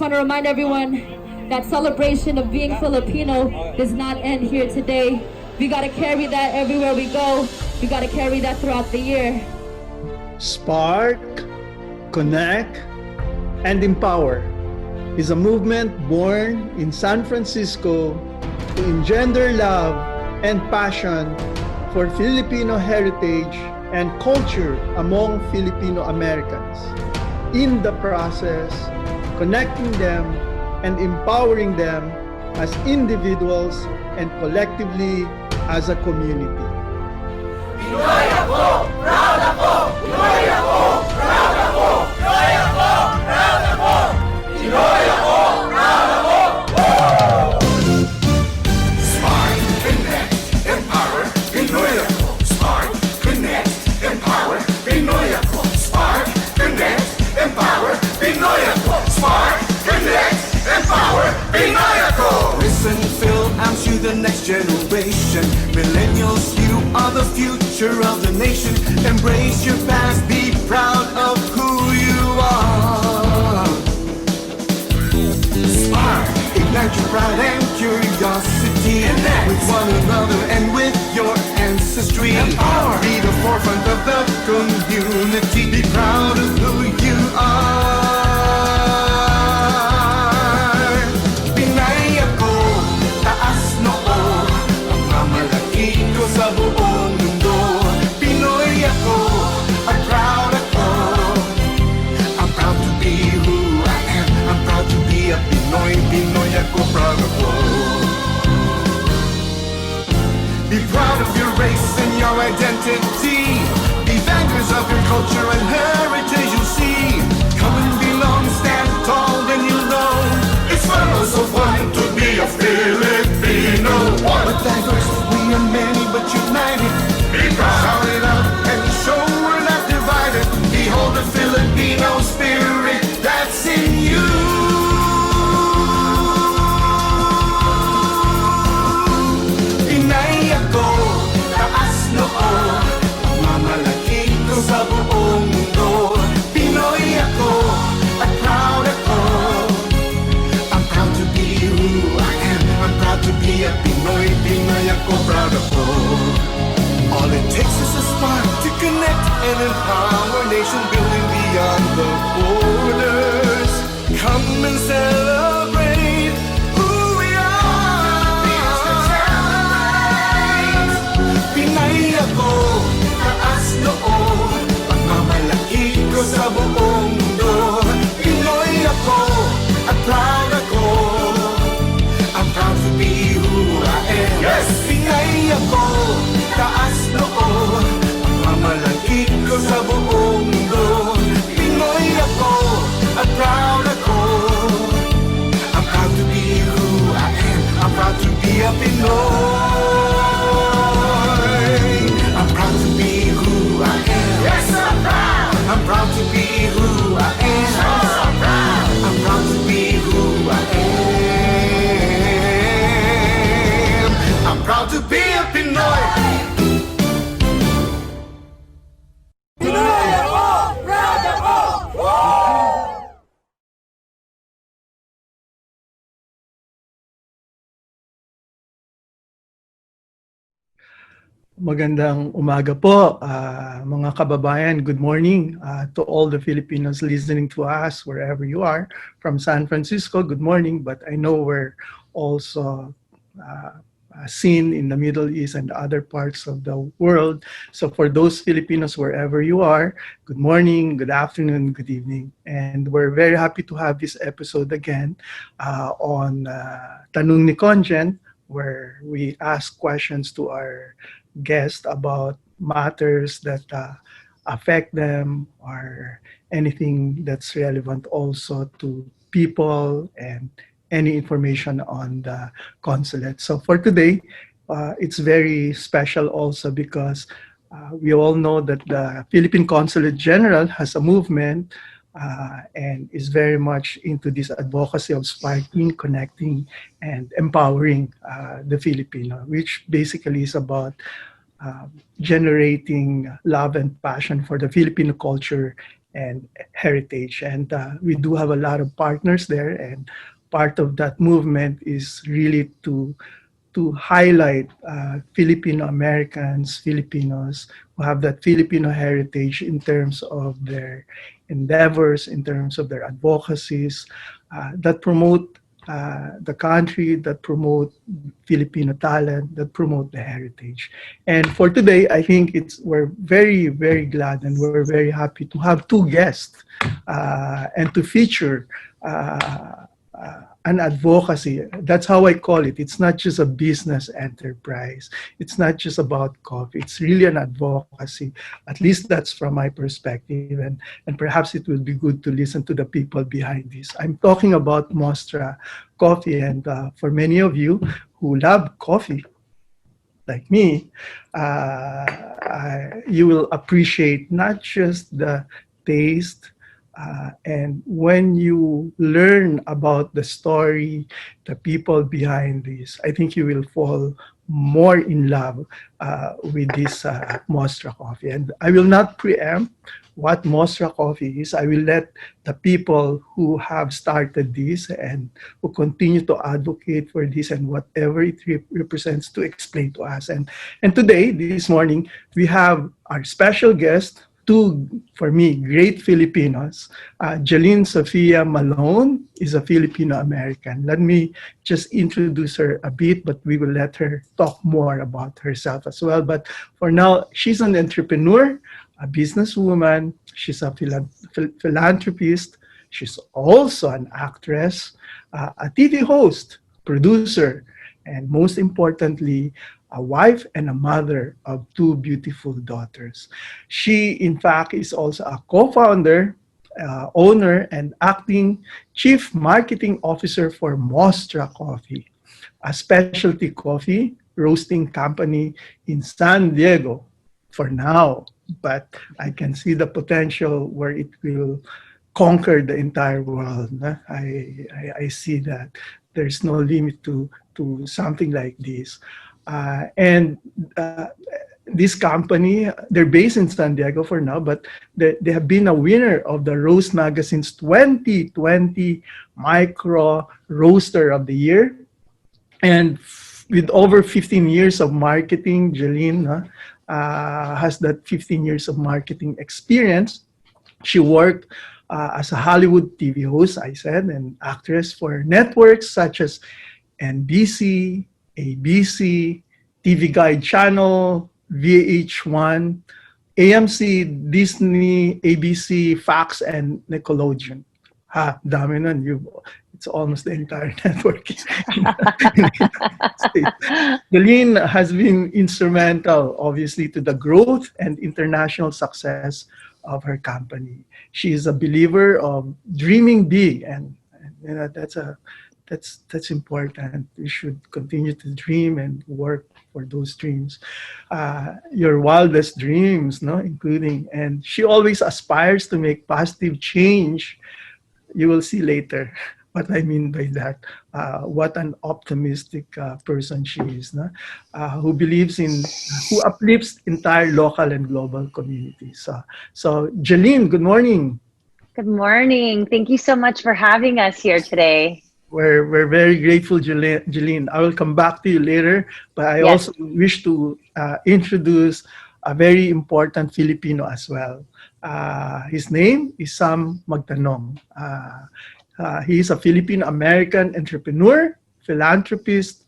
want to remind everyone that celebration of being Filipino does not end here today. We got to carry that everywhere we go. We got to carry that throughout the year. Spark, Connect, and Empower is a movement born in San Francisco to engender love and passion for Filipino heritage and culture among Filipino Americans. In the process, connecting them and empowering them as individuals and collectively as a community. Pinoy ako! Proud ako! Pinoy ako! Proud ako! Pinoy ako! Proud ako! Pinoy ako! Proud ako! Spark, connect, empower, Pinoy ako! Spark, connect, empower, Pinoy ako! Spark, connect, empower, Pinoy ako! Spark, connect, empower, Pinoy ako! Listen, Fil-Am to the next generation. Millennials, you are the future of the nation. Embrace your past, be proud of who you are. Spark, ignite your pride and curiosity. Connect with one another and with your ancestry. Empower, be the forefront of the community. Be proud of who you are. Pinay ako, taas noo, pagmamalaki ko sa buong mundo. Pinoy ako, at proud ako. I'm proud to be who I am. I'm proud to be a Pinoy. Pinoy ako, proud ako. Be proud of your race and your identity. Be vanguards of your culture and heritage you see. Come and belong, stand tall, then you know it's fun, oh so fun to be a Filipino. But diverse, we are many but united. Be proud, shout it out and show we're not divided. Behold the Filipino spirit that's in you. Pinay ako, taas noo, pagmamalaki ko sa buong mundo. Pinoy ako, at proud ako. I'm proud to be who I am. I'm proud to be a Pinoy. Pinoy ako, proud ako. All it takes is a spark to connect and empower nation building beyond the borders. Come and celebrate who we are. Pinay ako, taas noo, pagmamalaki ko sa buong mundo. Pinoy ako, at proud ako. I'm proud to be who I am. Yes! Pinay ako, taas noo, pagmamalaki ko sa buong mundo. Pinoy ako, at proud ako. I'm proud to be who I am. I'm proud to be a Pinoy. I'm proud to be who I am. Yes, I'm proud. I'm proud to be who I am. So proud. I'm proud to be who I am. I'm proud to be a Pinoy. Pinoy ako! Proud ako! Magandang umaga po, mga kababayan. Good morning to all the Filipinos listening to us wherever you are. From San Francisco, good morning. But I know we're also seen in the Middle East and other parts of the world. So for those Filipinos wherever you are, good morning, good afternoon, good evening. And we're very happy to have this episode again on Tanong ni CONGEN, where we ask questions to our guests about matters that affect them or anything that's relevant also to people and any information on the consulate. So for today, it's very special also because we all know that the Philippine Consulate General has a movement and is very much into this advocacy of sparking, connecting, and empowering the Filipino, which basically is about generating love and passion for the Filipino culture and heritage. And we do have a lot of partners there, and part of that movement is really to highlight Filipino Americans, Filipinos who have that Filipino heritage in terms of their endeavors, in terms of their advocacies that promote the country, that promote Filipino talent, that promote the heritage. And for today, I think we're very, very glad and we're very happy to have two guests and to feature an advocacy. That's how I call it. It's not just a business enterprise. It's not just about coffee. It's really an advocacy. At least that's from my perspective. And perhaps it will be good to listen to the people behind this. I'm talking about Mostra Coffee. And for many of you who love coffee, like me, you will appreciate not just the taste, and when you learn about the story, the people behind this, I think you will fall more in love with this Mostra Coffee. And I will not preempt what Mostra Coffee is. I will let the people who have started this and who continue to advocate for this and whatever it represents to explain to us. And today, this morning, we have our special guest, two, for me, great Filipinos. Jelynn Sophia Malone is a Filipino-American. Let me just introduce her a bit, but we will let her talk more about herself as well. But for now, she's an entrepreneur, a businesswoman. She's a philanthropist. She's also an actress, a TV host, producer, and most importantly, a wife and a mother of two beautiful daughters. She, in fact, is also a co-founder, owner, and acting chief marketing officer for Mostra Coffee, a specialty coffee roasting company in San Diego for now. But I can see the potential where it will conquer the entire world. I see that there's no limit to something like this. And this company, they're based in San Diego for now, but they have been a winner of the Roast Magazine's 2020 Micro Roaster of the Year. And with over 15 years of marketing, Jelynn has that 15 years of marketing experience. She worked as a Hollywood TV host, I said, and actress for networks such as NBC, ABC, TV Guide Channel, VH1, AMC, Disney, ABC, Fox, and Nickelodeon. Dami nun. It's almost the entire network in the United States. Jelynn has been instrumental, obviously, to the growth and international success of her company. She is a believer of dreaming big, and that's important. We should continue to dream and work for those dreams, your wildest dreams, no, including. And she always aspires to make positive change. You will see later what I mean by that. What an optimistic person she is, no? Who believes in, who uplifts entire local and global communities. So Jelynn, good morning. Good morning. Thank you so much for having us here today. We're very grateful, Jelynn. I will come back to you later, but I also wish to introduce a very important Filipino as well. His name is Sam Magtanong. He is a Filipino-American entrepreneur, philanthropist,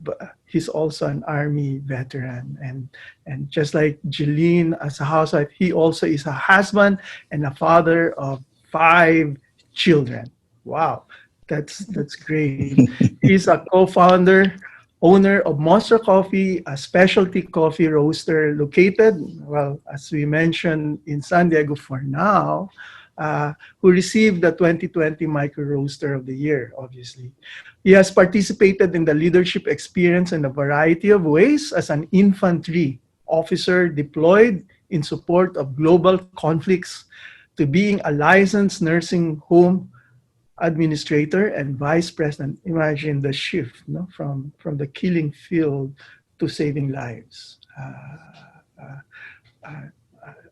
but he's also an Army veteran. And just like Jelynn as a housewife, he also is a husband and a father of 5 children. Wow. That's great. He's a co-founder, owner of Mostra Coffee, a specialty coffee roaster located, well, as we mentioned, in San Diego for now, who received the 2020 Micro Roaster of the Year, obviously. He has participated in the leadership experience in a variety of ways as an infantry officer deployed in support of global conflicts, to being a licensed nursing home administrator and vice president. Imagine the shift, no? From the killing field to saving lives.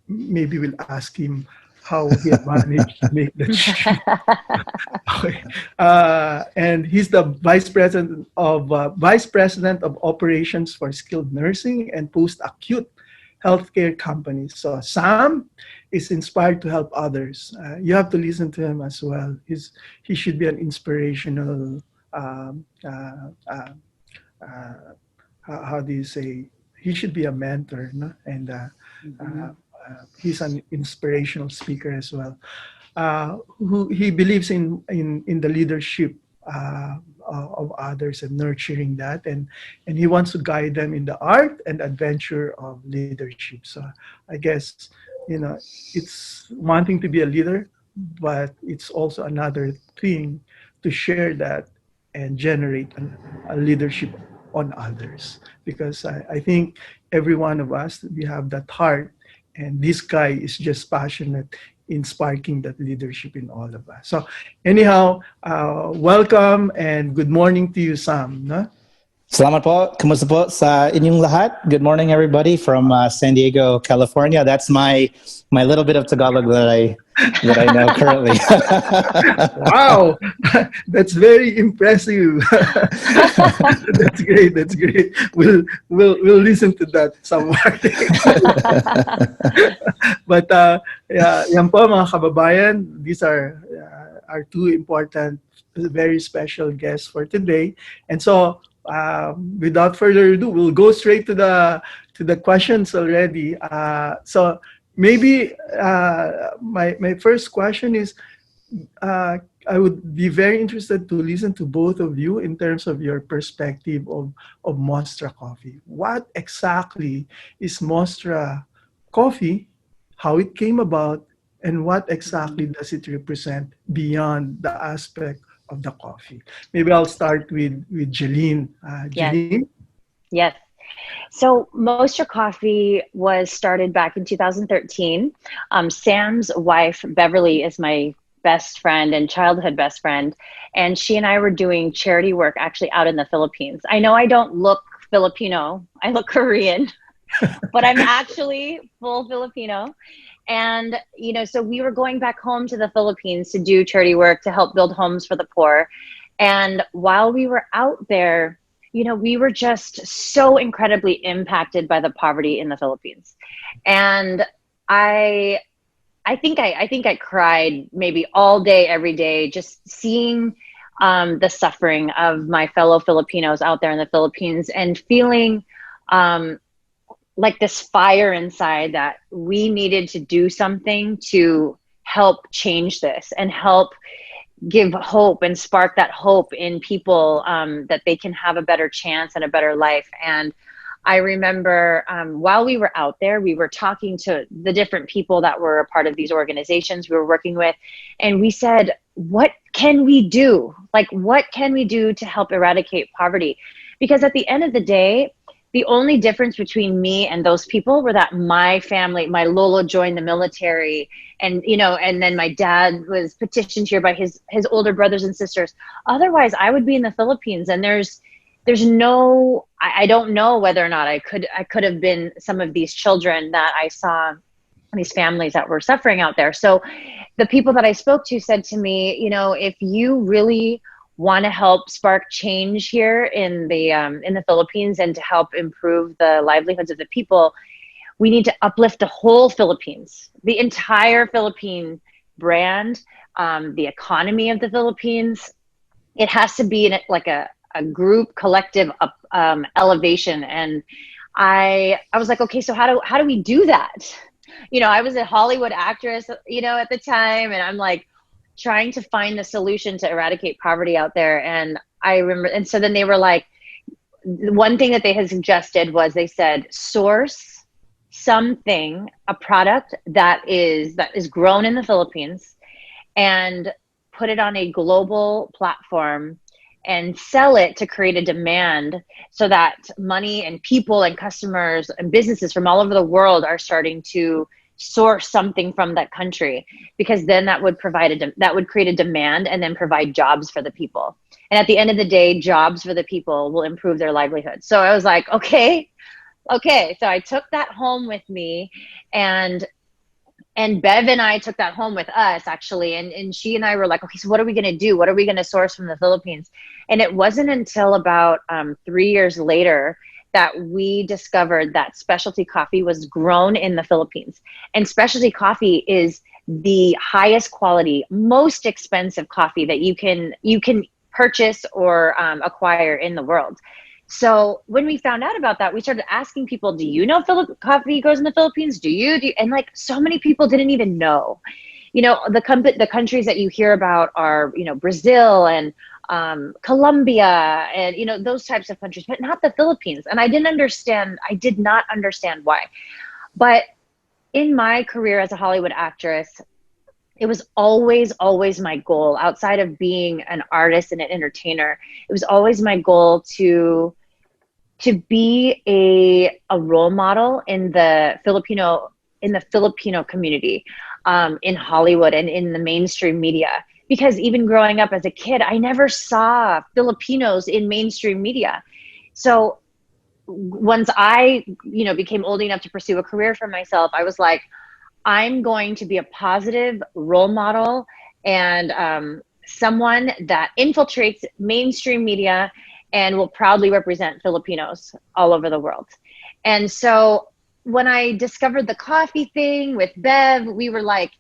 Maybe we'll ask him how he had managed to make that shoe. Okay. And he's the vice president of operations for skilled nursing and post-acute healthcare companies. So Sam is inspired to help others. You have to listen to him as well. He should be an inspirational. Um, uh, uh, uh, how do you say? He should be a mentor, no? And he's an inspirational speaker as well. Who he believes in the leadership of others and nurturing that, and he wants to guide them in the art and adventure of leadership. So I guess it's one thing to be a leader, but it's also another thing to share that and generate a leadership on others, because I think every one of us, we have that heart, and this guy is just passionate in sparking that leadership in all of us. So anyhow, welcome and good morning to you, Sam. No? Salamat po. Kumusta po sa inyong lahat? Good morning, everybody from San Diego, California. That's my little bit of Tagalog that I know currently. Wow, that's very impressive. That's great. That's great. We'll listen to that somewhere. But yeah, yan po mga kababayan. These are our two important, very special guests for today, and so. Without further ado, we'll go straight to the questions already. So maybe my first question is, I would be very interested to listen to both of you in terms of your perspective of Mostra Coffee. What exactly is Mostra Coffee, how it came about, and what exactly does it represent beyond the aspect of the coffee? Maybe I'll start with Jelynn. Jelynn? Yes. So Mostra Coffee was started back in 2013. Sam's wife, Beverly, is my best friend and childhood best friend. And she and I were doing charity work actually out in the Philippines. I know I don't look Filipino. I look Korean, but I'm actually full Filipino. And, so we were going back home to the Philippines to do charity work to help build homes for the poor. And while we were out there, we were just so incredibly impacted by the poverty in the Philippines. And I think I cried maybe all day, every day, just seeing the suffering of my fellow Filipinos out there in the Philippines and feeling like this fire inside that we needed to do something to help change this and help give hope and spark that hope in people, that they can have a better chance and a better life. And I remember while we were out there, we were talking to the different people that were a part of these organizations we were working with. And we said, what can we do? Like, what can we do to help eradicate poverty? Because at the end of the day, the only difference between me and those people were that my family, my Lolo joined the military, and and then my dad was petitioned here by his older brothers and sisters. Otherwise, I would be in the Philippines, and there's no, I don't know whether or not I could have been some of these children that I saw, these families that were suffering out there. So the people that I spoke to said to me, if you really want to help spark change here in the Philippines and to help improve the livelihoods of the people, we need to uplift the whole Philippines, the entire Philippine brand, the economy of the Philippines. It has to be like a group collective elevation. And I was like, okay, so how do we do that? I was a Hollywood actress, at the time, and I'm like, trying to find the solution to eradicate poverty out there. And I remember, and so then they were like, one thing that they had suggested was, they said, source something, a product that is grown in the Philippines, and put it on a global platform and sell it to create a demand, so that money and people and customers and businesses from all over the world are starting to source something from that country, because then that would create a demand and then provide jobs for the people. And at the end of the day, jobs for the people will improve their livelihood. So I was like, okay. So I took that home with me, and And Bev and I took that home with us, actually. And she and I were like, okay, so what are we going to do? What are we going to source from the Philippines? And it wasn't until about 3 years later that we discovered that specialty coffee was grown in the Philippines. And specialty coffee is the highest quality, most expensive coffee that you can purchase or acquire in the world. So when we found out about that, we started asking people, do you know coffee grows in the Philippines? Do you? And like so many people didn't even know. You know, the countries that you hear about are, you know, Brazil and Colombia and, you know, those types of countries, but not the Philippines. And I did not understand why. But in my career as a Hollywood actress, it was always my goal, outside of being an artist and an entertainer, it was always my goal to be a role model in the Filipino community, in Hollywood and in the mainstream media. Because even growing up as a kid, I never saw Filipinos in mainstream media. So once I, you know, became old enough to pursue a career for myself, I was like, I'm going to be a positive role model and someone that infiltrates mainstream media and will proudly represent Filipinos all over the world. And so when I discovered the coffee thing with Bev, we were like,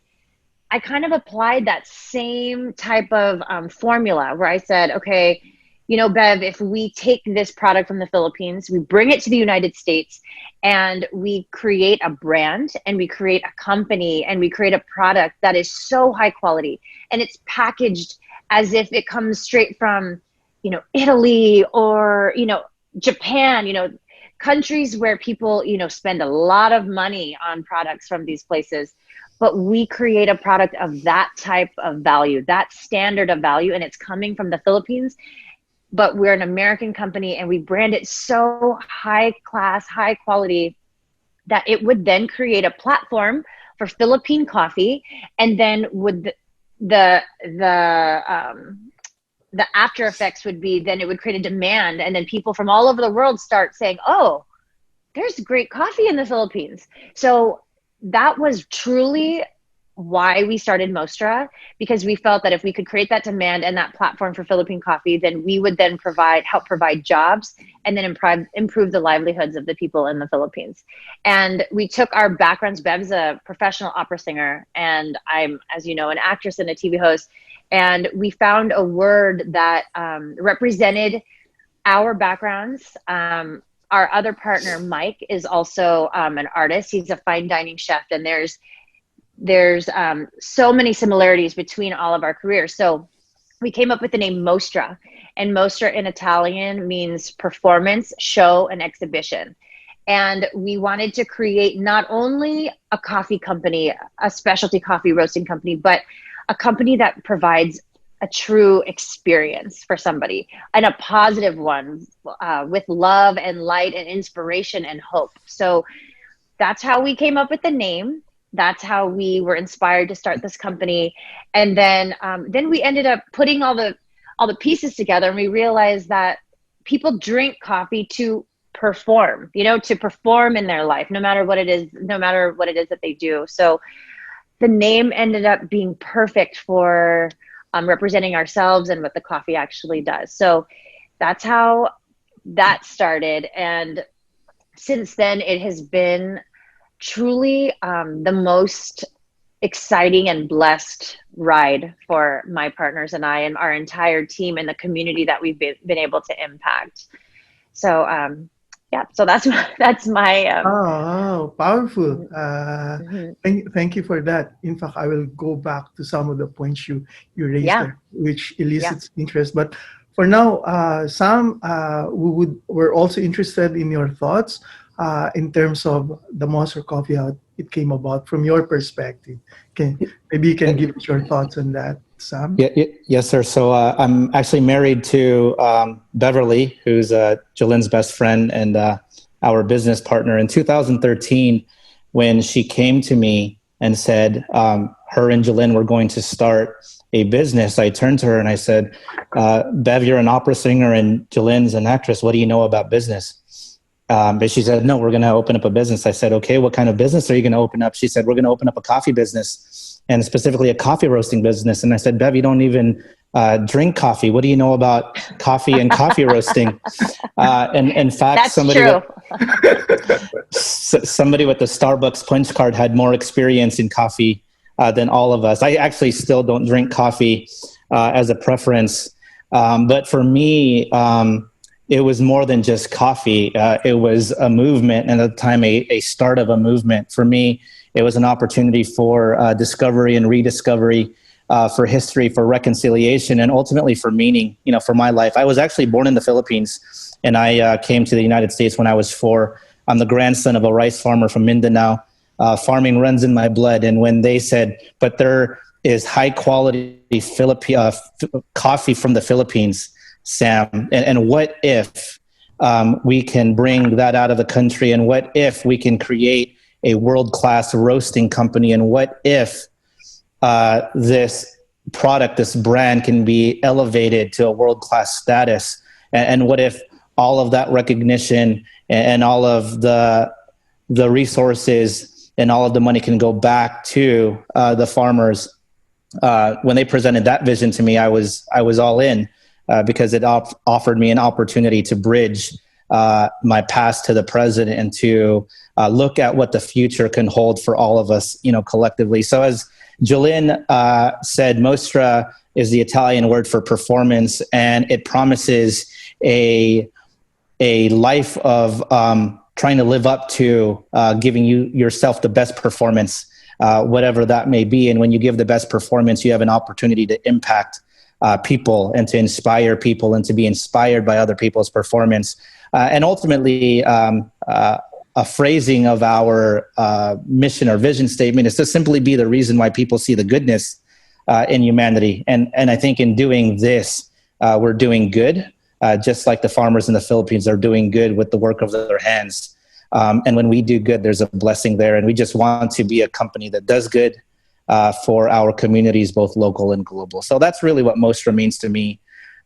I kind of applied that same type of formula where I said, okay, you know, Bev, if we take this product from the Philippines, we bring it to the United States and we create a brand and we create a company and we create a product that is so high quality and it's packaged as if it comes straight from, you know, Italy or, you know, Japan, you know, countries where people, you know, spend a lot of money on products from these places. But we create a product of that type of value, that standard of value, and it's coming from the Philippines. But we're an American company and we brand it so high class, high quality that it would then create a platform for Philippine coffee. And then would the after effects would be, then it would create a demand. And then people from all over the world start saying, oh, there's great coffee in the Philippines. So that was truly why we started Mostra, because we felt that if we could create that demand and that platform for Philippine coffee, then we would then help provide jobs and then improve the livelihoods of the people in the Philippines. And we took our backgrounds. Bev's a professional opera singer, and I'm, as you know, an actress and a TV host. And we found a word that represented our backgrounds. Our other partner, Mike, is also an artist. He's a fine dining chef, and there's so many similarities between all of our careers. So we came up with the name Mostra, and Mostra in Italian means performance, show, and exhibition. And we wanted to create not only a coffee company, a specialty coffee roasting company, but a company that provides a true experience for somebody, and a positive one with love and light and inspiration and hope. So that's how we came up with the name. That's how we were inspired to start this company. And then we ended up putting all the pieces together, and we realized that people drink coffee to perform, to perform in their life, no matter what it is that they do. So the name ended up being perfect for representing ourselves and what the coffee actually does. So that's how that started. And since then, it has been truly the most exciting and blessed ride for my partners and I and our entire team and the community that we've been able to impact. So so that's my powerful. Thank you for that. In fact, I will go back to some of the points you raised there, which elicits interest. But for now, Sam, we're also interested in your thoughts in terms of the Mostra Coffee, how it came about from your perspective. Maybe you can give us your thoughts on that, Sam. Yes, sir. So I'm actually married to Beverly, who's Jelyn's best friend and our business partner. In 2013, when she came to me and said her and Jelynn were going to start a business, I turned to her and I said, Bev, you're an opera singer and Jelyn's an actress. What do you know about business? But she said, no, we're going to open up a business. I said, okay, what kind of business are you going to open up? She said, we're going to open up a coffee business, and specifically a coffee roasting business. And I said, Bev, you don't even drink coffee. What do you know about coffee and coffee roasting? And in fact, That's true. Somebody with the Starbucks punch card had more experience in coffee than all of us. I actually still don't drink coffee as a preference. But for me, it was more than just coffee. It was a movement, and at the time, a start of a movement. For me, it was an opportunity for discovery and rediscovery, for history, for reconciliation, and ultimately for meaning, for my life. I was actually born in the Philippines, and I came to the United States when I was 4. I'm the grandson of a rice farmer from Mindanao. Farming runs in my blood. And when they said, but there is high quality coffee from the Philippines, Sam, and what if we can bring that out of the country? And what if we can create a world-class roasting company? And what if this product, this brand can be elevated to a world-class status? And what if all of that recognition and all of the resources and all of the money can go back to the farmers? When they presented that vision to me, I was all in, because it offered me an opportunity to bridge my past to the present, and to look at what the future can hold for all of us, collectively. So as Jelynn said, Mostra is the Italian word for performance, and it promises a life of trying to live up to giving yourself the best performance, whatever that may be. And when you give the best performance, you have an opportunity to impact people, and to inspire people, and to be inspired by other people's performance. And ultimately, a phrasing of our mission or vision statement is to simply be the reason why people see the goodness in humanity. And I think in doing this, we're doing good, just like the farmers in the Philippines are doing good with the work of their hands. And when we do good, there's a blessing there. And we just want to be a company that does good for our communities, both local and global. So that's really what Mostra means to me.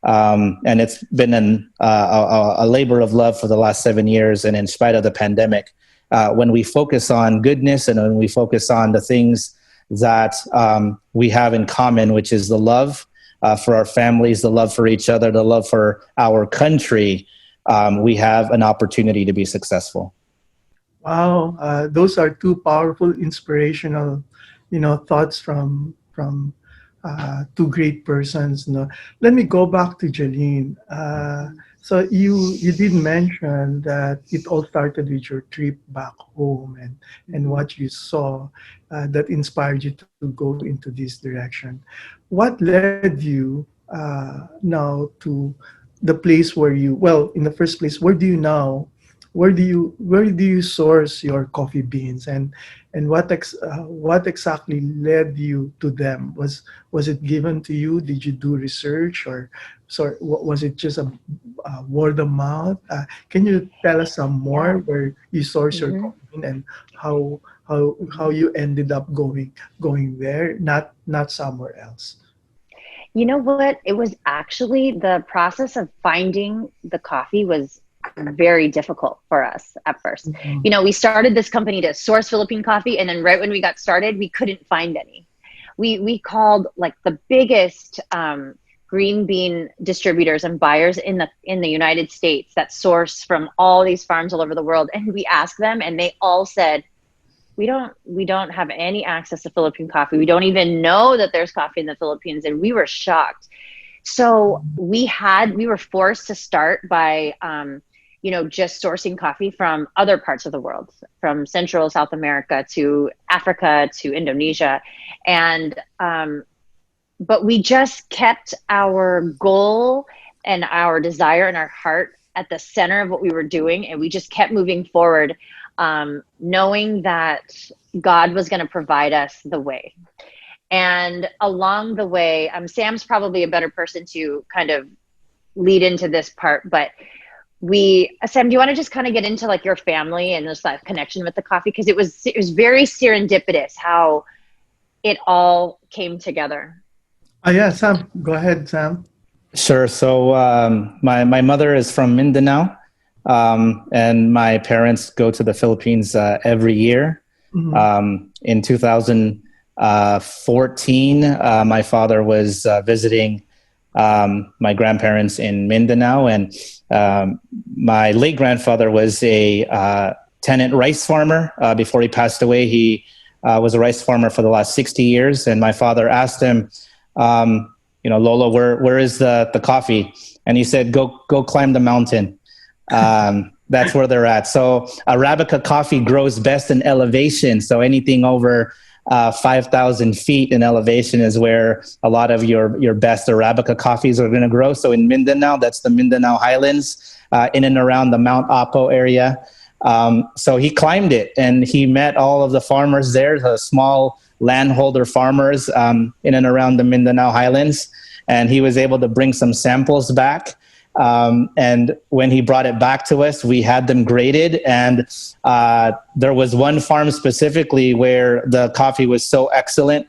And it's been a labor of love for the last 7 years. And in spite of the pandemic, when we focus on goodness, and when we focus on the things that we have in common, which is the love for our families, the love for each other, the love for our country, we have an opportunity to be successful. Wow, those are two powerful, inspirational, thoughts from two great persons. Let me go back to Jelynn. So you did mention that it all started with your trip back home, and what you saw that inspired you to go into this direction. What led you now to the place where in the first place, where do you source your coffee beans, and what exactly led you to them? Was it given to you? Did you do research, or was it just a word of mouth? Can you tell us some more where you source your coffee bean, and how you ended up going there, not somewhere else? You know what? It was actually the process of finding the coffee was very difficult for us at first. Mm-hmm. We started this company to source Philippine coffee, and then right when we got started, we couldn't find any. We called like the biggest green bean distributors and buyers in the United States that source from all these farms all over the world, and we asked them, and they all said, we don't have any access to Philippine coffee. We don't even know that there's coffee in the Philippines. And we were shocked. So we were forced to start by, just sourcing coffee from other parts of the world, from Central South America to Africa to Indonesia. And, but we just kept our goal and our desire and our heart at the center of what we were doing. And we just kept moving forward, knowing that God was going to provide us the way. And along the way, Sam's probably a better person to kind of lead into this part, but Sam, do you want to just kind of get into like your family and just that connection with the coffee? Because it was very serendipitous how it all came together. Yeah, Sam, go ahead, Sam. Sure. So my mother is from Mindanao. and my parents go to the Philippines every year. In 2014, my father was visiting my grandparents in Mindanao, and my late grandfather was a tenant rice farmer. Before he passed away, he was a rice farmer for the last 60 years. And my father asked him, Lolo, where is the coffee? And he said, go climb the mountain. That's where they're at. So Arabica coffee grows best in elevation. So anything over 5,000 feet in elevation is where a lot of your best Arabica coffees are going to grow. So in Mindanao, that's the Mindanao Highlands, in and around the Mount Apo area. So he climbed it, and he met all of the farmers there, the small landholder farmers in and around the Mindanao Highlands. And he was able to bring some samples back. And when he brought it back to us, we had them graded. And there was one farm specifically where the coffee was so excellent.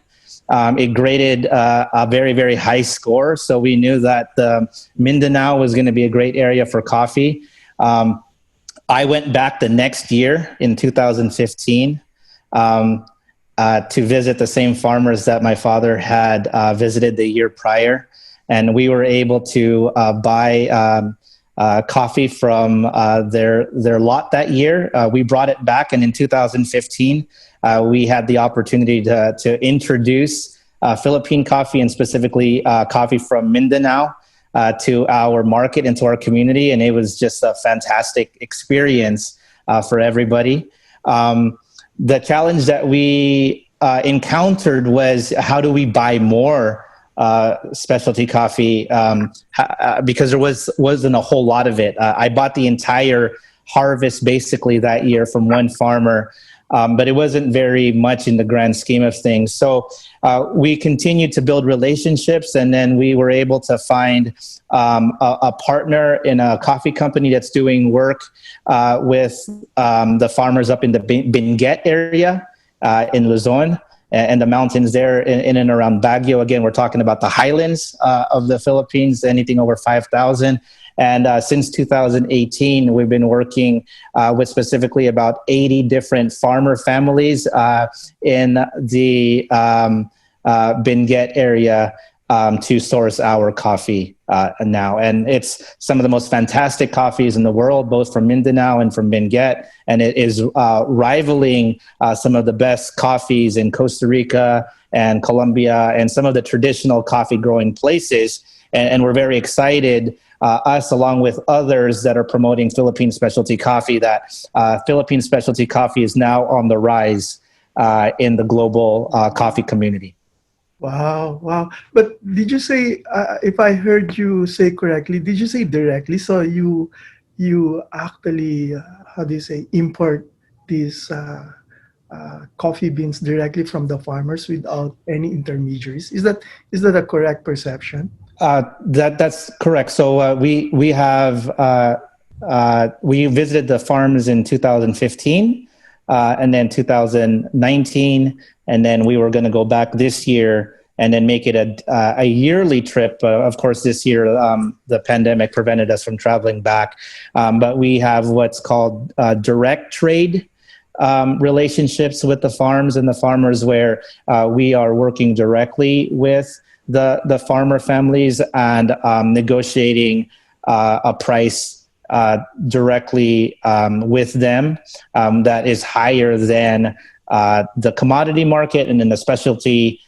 It graded a very, very high score. So we knew that Mindanao was going to be a great area for coffee. I went back the next year in 2015 to visit the same farmers that my father had visited the year prior. And we were able to buy coffee from their lot that year. We brought it back, and in 2015, we had the opportunity to introduce Philippine coffee, and specifically coffee from Mindanao, to our market and to our community. And it was just a fantastic experience for everybody. The challenge that we encountered was, how do we buy more specialty coffee, because there wasn't a whole lot of it. I bought the entire harvest basically that year from one farmer, but it wasn't very much in the grand scheme of things. So we continued to build relationships, and then we were able to find a partner in a coffee company that's doing work with the farmers up in the Benguet area in Luzon, and the mountains there in and around Baguio. Again, we're talking about the highlands of the Philippines, anything over 5,000. And since 2018, we've been working with specifically about 80 different farmer families in the Benguet area to source our coffee now. And it's some of the most fantastic coffees in the world, both from Mindanao and from Benguet. And it is rivaling some of the best coffees in Costa Rica and Colombia and some of the traditional coffee growing places. And we're very excited, us along with others that are promoting Philippine specialty coffee, that Philippine specialty coffee is now on the rise in the global coffee community. Wow. But did you say, if I heard you say correctly, did you say directly? So you actually, how do you say, import these coffee beans directly from the farmers without any intermediaries? Is that a correct perception? That's correct. So we visited the farms in 2015, and then 2019, and then we were going to go back this year and then make it a yearly trip. Of course, this year the pandemic prevented us from traveling back, but we have what's called direct trade relationships with the farms and the farmers, where we are working directly with the farmer families and negotiating a price directly with them that is higher than the commodity market and in the specialty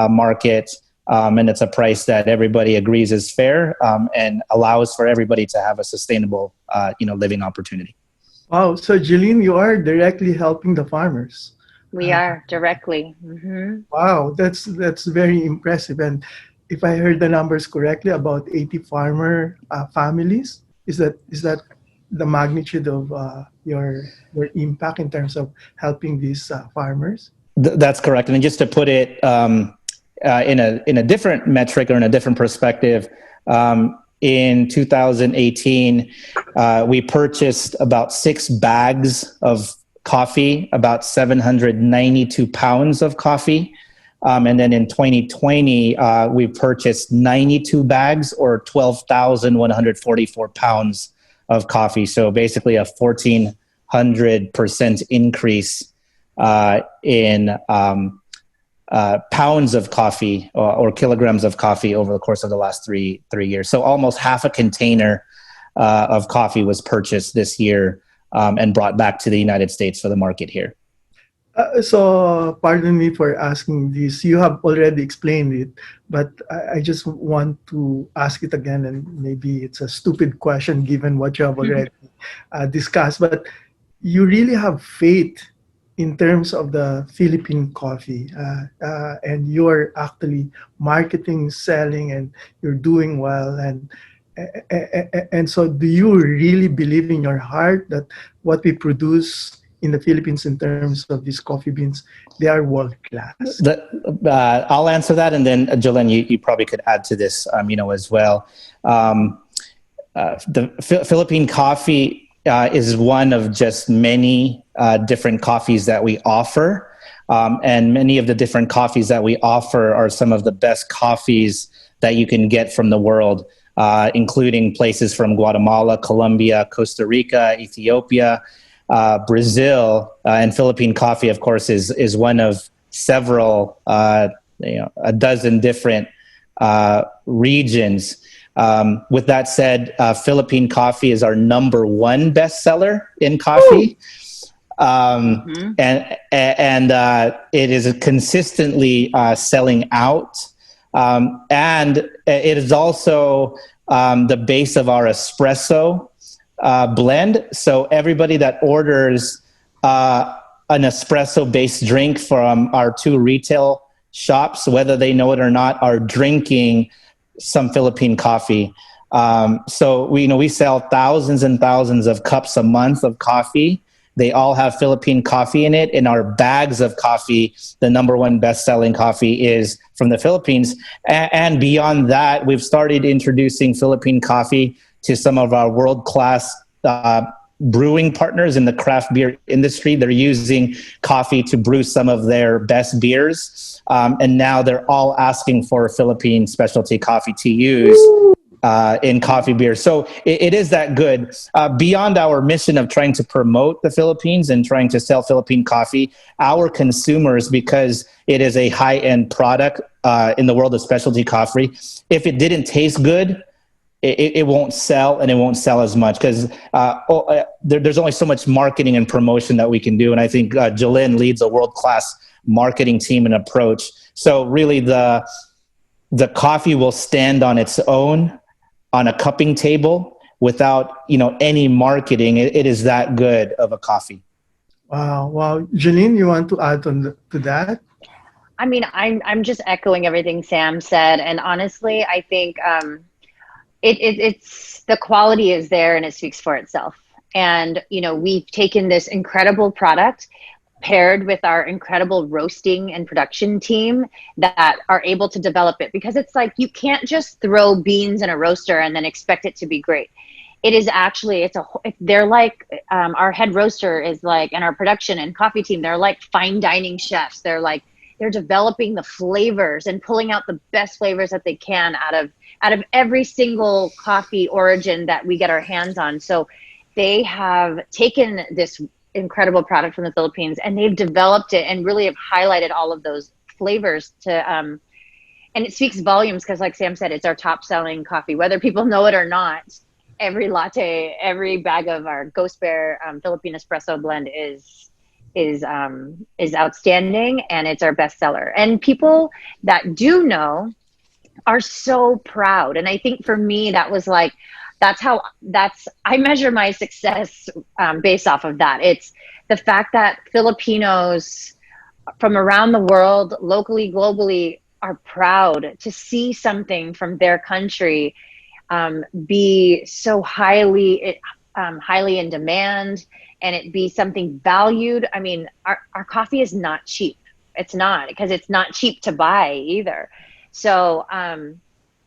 market. And it's a price that everybody agrees is fair and allows for everybody to have a sustainable living opportunity. Wow. So Jelynn, you are directly helping the farmers. We are directly. Mm-hmm. Wow, that's very impressive. And if I heard the numbers correctly, about 80 farmer families. Is that the magnitude of your impact in terms of helping these farmers? That's correct. And just to put it in a different metric or in a different perspective, in 2018, we purchased about 6 bags of coffee, about 792 pounds of coffee. And then in 2020, we purchased 92 bags or 12,144 pounds of coffee. So basically a 1,400% increase in pounds of coffee or kilograms of coffee over the course of the last three years. So almost half a container of coffee was purchased this year and brought back to the United States for the market here. So pardon me for asking this. You have already explained it, but I just want to ask it again, and maybe it's a stupid question given what you have already discussed, but you really have faith in terms of the Philippine coffee, and you're actually marketing, selling, and you're doing well. And so do you really believe in your heart that what we produce in the Philippines in terms of these coffee beans, they are world class? I'll answer that, and then Jelynn, you probably could add to this, as well. The Philippine coffee is one of just many different coffees that we offer, and many of the different coffees that we offer are some of the best coffees that you can get from the world, including places from Guatemala, Colombia, Costa Rica, Ethiopia, Brazil, and Philippine coffee, of course, is one of several, a dozen different regions. With that said, Philippine coffee is our #1 bestseller in coffee, and it is consistently selling out, and it is also the base of our espresso blend. So everybody that orders an espresso-based drink from our 2 retail shops, whether they know it or not, are drinking some Philippine coffee. So we sell thousands and thousands of cups a month of coffee. They all have Philippine coffee in it. In our bags of coffee, the #1 best-selling coffee is from the Philippines. And beyond that, we've started introducing Philippine coffee to some of our world-class brewing partners in the craft beer industry. They're using coffee to brew some of their best beers. And now they're all asking for Philippine specialty coffee to use in coffee beer. So it is that good. Beyond our mission of trying to promote the Philippines and trying to sell Philippine coffee, our consumers, because it is a high-end product in the world of specialty coffee, if it didn't taste good, it won't sell, and it won't sell as much because there's only so much marketing and promotion that we can do. And I think Jelynn leads a world-class marketing team and approach. So really the coffee will stand on its own on a cupping table without, any marketing. It is that good of a coffee. Wow. Jelynn, you want to add to that? I mean, I'm just echoing everything Sam said. And honestly, I think it's the quality is there and it speaks for itself. And, we've taken this incredible product paired with our incredible roasting and production team that are able to develop it, because it's like, you can't just throw beans in a roaster and then expect it to be great. It is actually, they're like, our head roaster is like, and our production and coffee team, they're like fine dining chefs. They're developing the flavors and pulling out the best flavors that they can out of every single coffee origin that we get our hands on. So they have taken this incredible product from the Philippines and they've developed it and really have highlighted all of those flavors and it speaks volumes because, like Sam said, it's our top selling coffee, whether people know it or not. Every latte, every bag of our Ghost Bear Philippine espresso blend is outstanding, and it's our best seller. And people that do know are so proud. And I think for me, that was like, I measure my success based off of that. It's the fact that Filipinos from around the world, locally, globally, are proud to see something from their country be so highly in demand, and it be something valued. I mean, our coffee is not cheap. It's not, because it's not cheap to buy either. So,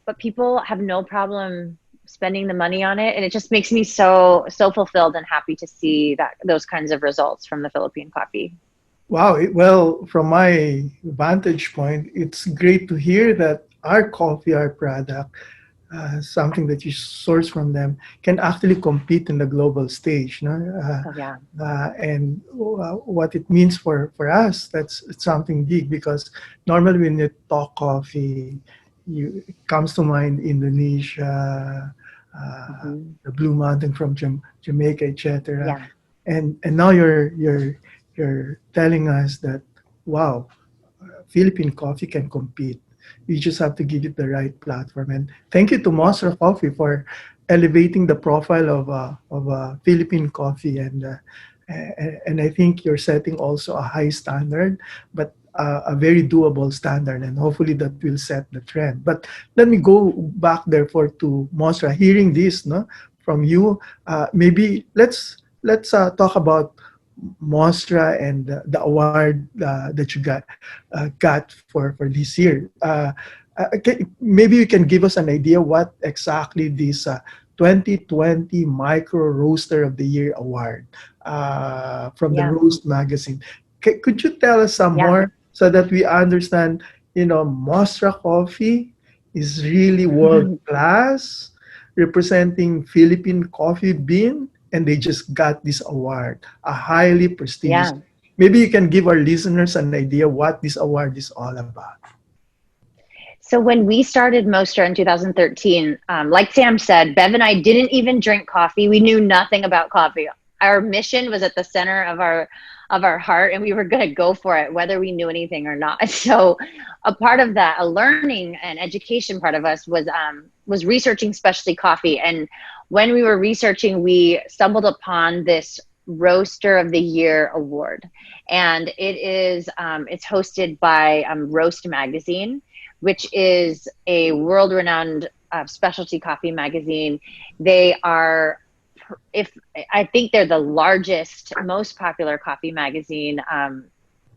but people have no problem spending the money on it, and it just makes me so fulfilled and happy to see those kinds of results from the Philippine coffee. Wow. Well, from my vantage point, it's great to hear that our coffee, our product, something that you source from them can actually compete in the global stage. No? Oh, yeah. And what it means for us, that's it's something big because normally when you talk coffee, it comes to mind Indonesia, the Blue Mountain from Jamaica, etc. Yeah. And now you're telling us that wow, Philippine coffee can compete. You just have to give it the right platform. And thank you to Yeah. Mostra Coffee for elevating the profile of Philippine coffee. And I think you're setting also a high standard, but a very doable standard. And hopefully that will set the trend. But let me go back therefore to Mostra. Hearing this, no, from you, maybe let's talk about Mostra and the award that you got for this year. Maybe you can give us an idea what exactly this 2020 Micro Roaster of the Year award from the Yeah. Roast magazine. Could you tell us some Yeah. more so that we understand, Mostra Coffee is really world class, representing Philippine coffee bean, and they just got this award, a highly prestigious. Yeah. Maybe you can give our listeners an idea what this award is all about. So when we started Mostra in 2013, like Sam said, Bev and I didn't even drink coffee. We knew nothing about coffee. Our mission was at the center of our heart, and we were going to go for it, whether we knew anything or not. So a part of that, a learning and education part of us was researching specialty coffee. And when we were researching, we stumbled upon this Roaster of the Year award, and it's hosted by Roast Magazine, which is a world-renowned specialty coffee magazine. They are, I think they're the largest, most popular coffee magazine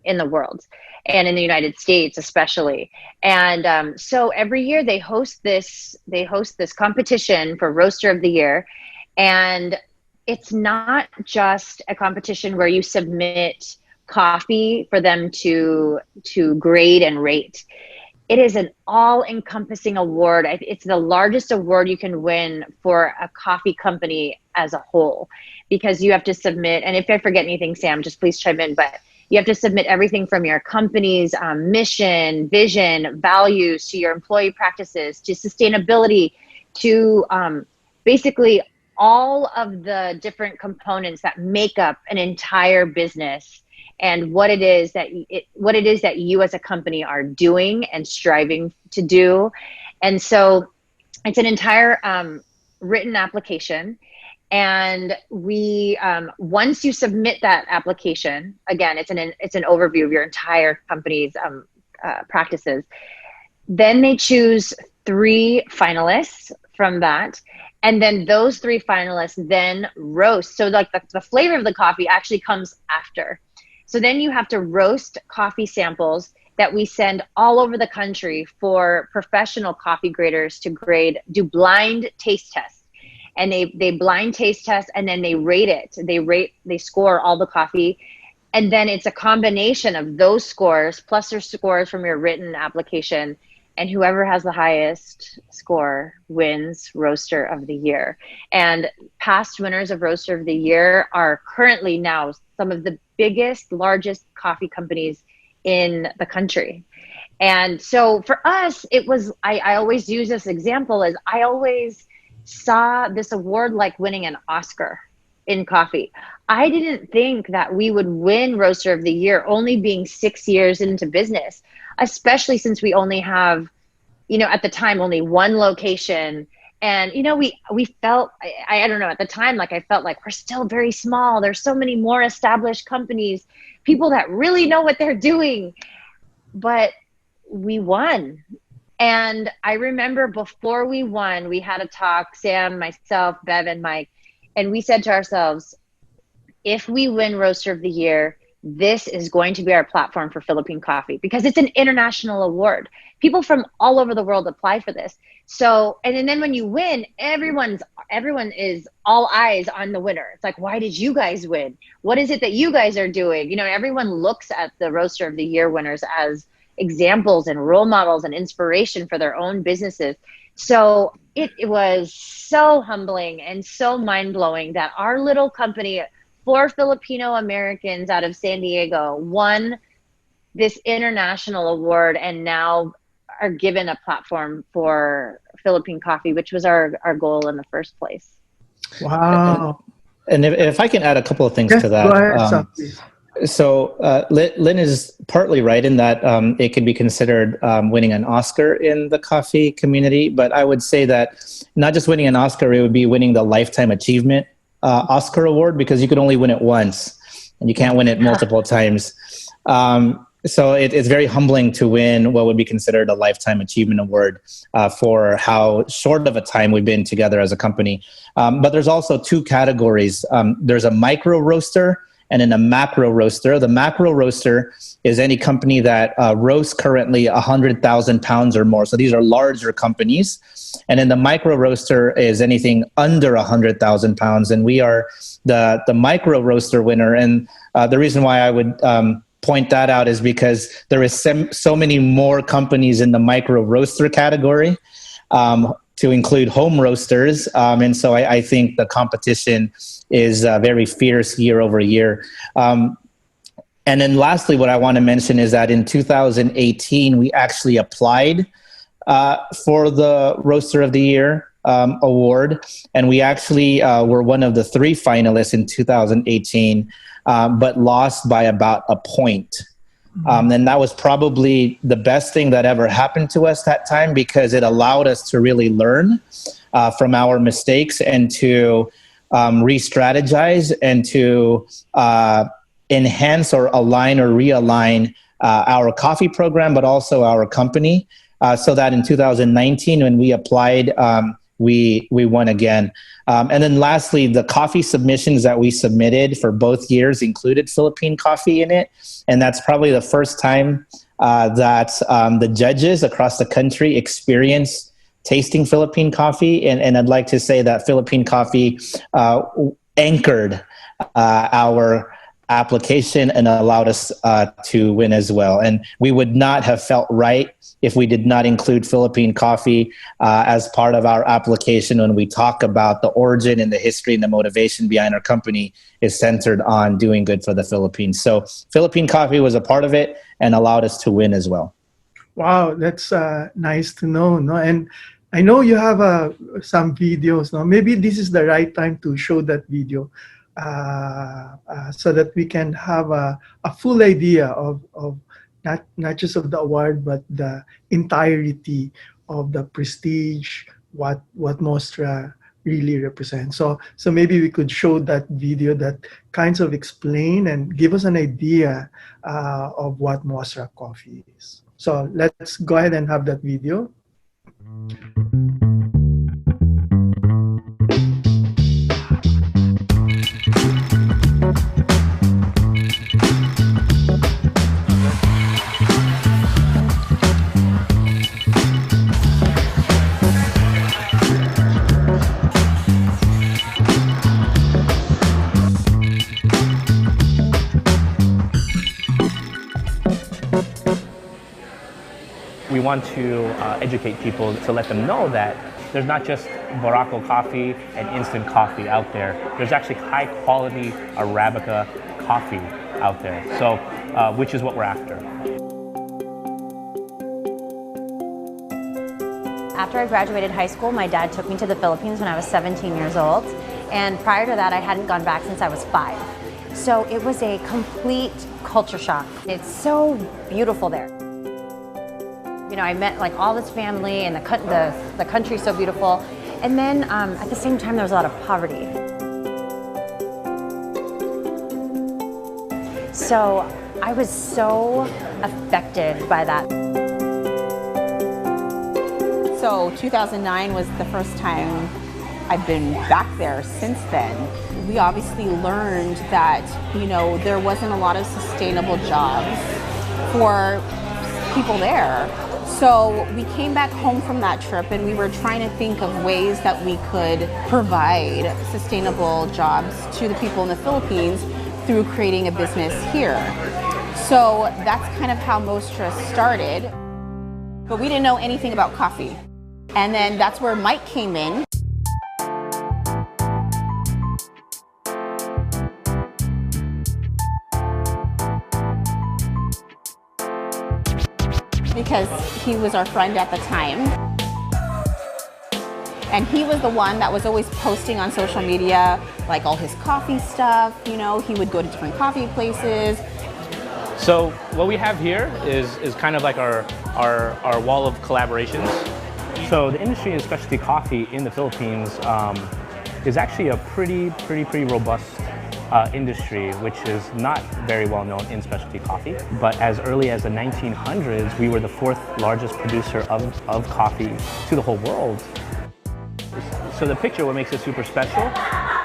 in the world, and in the United States especially. And so every year they host this competition for Roaster of the Year, and it's not just a competition where you submit coffee for them to grade and rate. It is an all-encompassing award. It's the largest award you can win for a coffee company as a whole, because you have to submit, and if I forget anything, Sam, just please chime in, but you have to submit everything from your company's mission, vision, values, to your employee practices, to sustainability, to basically all of the different components that make up an entire business, and what it is that you as a company are doing and striving to do. And so it's an entire written application. And we once you submit that application, again, it's an overview of your entire company's practices. Then they choose 3 finalists from that. And then those 3 finalists then roast. So like the flavor of the coffee actually comes after. So then you have to roast coffee samples that we send all over the country for professional coffee graders to do blind taste tests. And they blind taste test, and then they rate it. They score all the coffee. And then it's a combination of those scores plus your scores from your written application. And whoever has the highest score wins Roaster of the Year. And past winners of Roaster of the Year are currently now some of the biggest, largest coffee companies in the country. And so for us, it was, I always use this example as I always saw this award like winning an Oscar in coffee. I didn't think that we would win Roaster of the Year, only being 6 years into business, especially since we only have, at the time, only 1 location. And, we felt, I don't know, at the time, like I felt like we're still very small. There's so many more established companies, people that really know what they're doing. But we won. And I remember before we won, we had a talk, Sam, myself, Bev, and Mike, and we said to ourselves, if we win Roaster of the Year, this is going to be our platform for Philippine coffee, because it's an international award. People from all over the world apply for this. So, and then when you win, everyone is all eyes on the winner. It's like, why did you guys win? What is it that you guys are doing? Everyone looks at the Roaster of the Year winners as examples and role models and inspiration for their own businesses. So It was so humbling and so mind-blowing that our little company, 4 Filipino Americans out of San Diego, won this international award and now are given a platform for Philippine coffee, which was our goal in the first place. Wow. And if I can add a couple of things Yes, to that. go ahead, Sam, please. So Lynn is partly right in that it could be considered winning an Oscar in the coffee community, but I would say that not just winning an Oscar, it would be winning the Lifetime Achievement Oscar Award, because you could only win it once and you can't win it multiple times. So it's very humbling to win what would be considered a Lifetime Achievement Award for how short of a time we've been together as a company. But there's also two categories. There's a micro roaster and then a macro roaster. The macro roaster is any company that roasts currently 100,000 pounds or more. So these are larger companies. And then the micro roaster is anything under 100,000 pounds. And we are the micro roaster winner. And the reason why I would point that out is because there is so many more companies in the micro roaster category to include home roasters. And so I think the competition is very fierce year over year. And then lastly, what I want to mention is that in 2018, we actually applied for the Roaster of the Year award. And we actually were one of the 3 finalists in 2018, but lost by about a point. And that was probably the best thing that ever happened to us that time, because it allowed us to really learn from our mistakes and to re-strategize and to enhance or align or realign our coffee program, but also our company, so that in 2019, when we applied, we won again. And then lastly, the coffee submissions that we submitted for both years included Philippine coffee in it. And that's probably the first time that the judges across the country experience tasting Philippine coffee. And I'd like to say that Philippine coffee anchored our application and allowed us to win as well. And we would not have felt right if we did not include Philippine coffee as part of our application when we talk about the origin and the history and the motivation behind our company is centered on doing good for the Philippines. So Philippine coffee was a part of it and allowed us to win as well. Wow, that's nice to know. No? And I know you have some videos. No? Maybe this is the right time to show that video so that we can have a full idea of not just of the award, but the entirety of the prestige, what Mostra really represents. So maybe we could show that video that kinds of explain and give us an idea of what Mostra coffee is. So let's go ahead and have that video. We want to educate people to let them know that there's not just Barako coffee and instant coffee out there. There's actually high quality Arabica coffee out there. So, which is what we're after. After I graduated high school, my dad took me to the Philippines when I was 17 years old. And prior to that, I hadn't gone back since I was 5. So it was a complete culture shock. It's so beautiful there. You know, I met like all this family and the country's so beautiful. And then at the same time, there was a lot of poverty. So I was so affected by that. So 2009 was the first time I've been back there since then. We obviously learned that, you know, there wasn't a lot of sustainable jobs for people there. So we came back home from that trip and we were trying to think of ways that we could provide sustainable jobs to the people in the Philippines through creating a business here. So that's kind of how Mostra started. But we didn't know anything about coffee. And then that's where Mike came in. Because he was our friend at the time. And he was the one that was always posting on social media, like all his coffee stuff, you know, he would go to different coffee places. So what we have here is kind of like our wall of collaborations. So the industry in specialty coffee in the Philippines is actually a pretty robust industry, which is not very well known in specialty coffee. But as early as the 1900s, we were the 4th largest producer of coffee to the whole world. So the picture, what makes it super special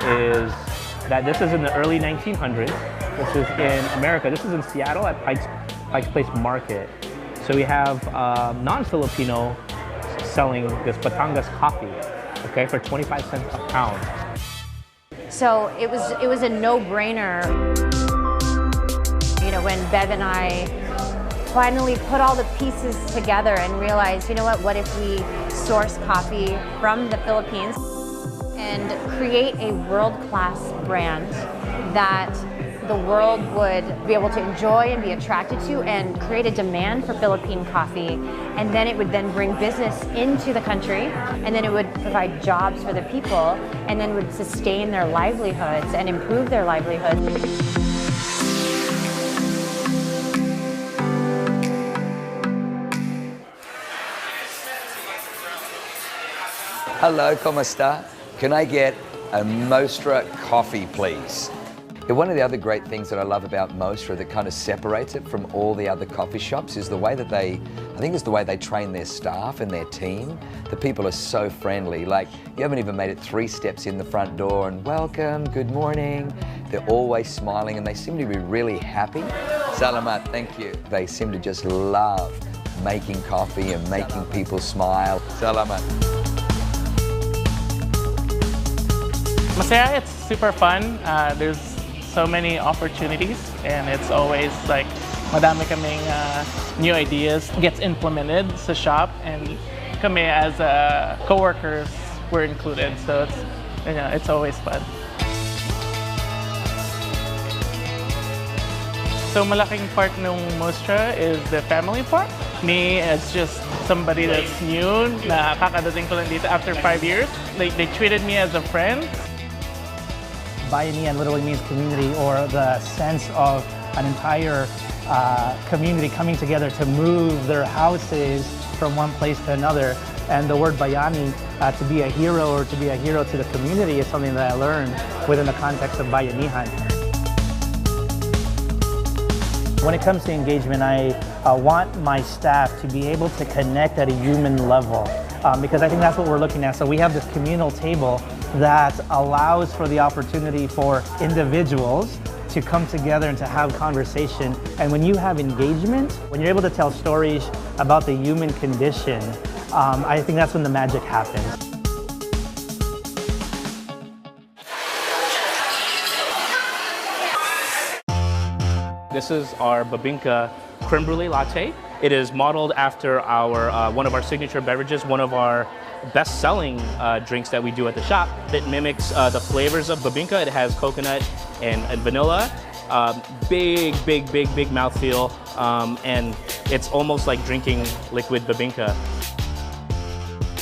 is that this is in the early 1900s. This is in America. This is in Seattle at Pike's Place Market. So we have non-Filipino selling this Batangas coffee, okay, for 25 cents a pound. So it was a no-brainer. You know, when Bev and I finally put all the pieces together and realized, you know what if we source coffee from the Philippines and create a world-class brand that the world would be able to enjoy and be attracted to and create a demand for Philippine coffee, and then it would then bring business into the country, and then it would provide jobs for the people, and then would sustain their livelihoods and improve their livelihoods. Hello, ¿cómo está? Can I get a Mostra coffee, please? One of the other great things that I love about Mostra that kind of separates it from all the other coffee shops is the way that I think it's the way they train their staff and their team. The people are so friendly. Like, you haven't even made it 3 steps in the front door and welcome, good morning. They're always smiling and they seem to be really happy. Salamat, thank you. They seem to just love making coffee and making people smile. Salamat. Masaya, it's super fun. There's so many opportunities and it's always like madami kaming new ideas gets implemented sa shop, and kami as co-workers were included, so it's always fun. So malaking part ng Mostra is the family part. Me as just somebody that's new, na kakadating ko lang dito after 5 years. They treated me as a friend. Bayanihan literally means community, or the sense of an entire community coming together to move their houses from one place to another. And the word bayani, to be a hero or to be a hero to the community, is something that I learned within the context of bayanihan. When it comes to engagement, I want my staff to be able to connect at a human level, because I think that's what we're looking at. So we have this communal table that allows for the opportunity for individuals to come together and to have conversation. And when you have engagement, when you're able to tell stories about the human condition, I think that's when the magic happens. This is our Babinka creme brulee latte. It is modeled after our one of our signature beverages, one of our best-selling drinks that we do at the shop. It mimics the flavors of Babinka. It has coconut and vanilla. Big mouthfeel, and it's almost like drinking liquid Babinka.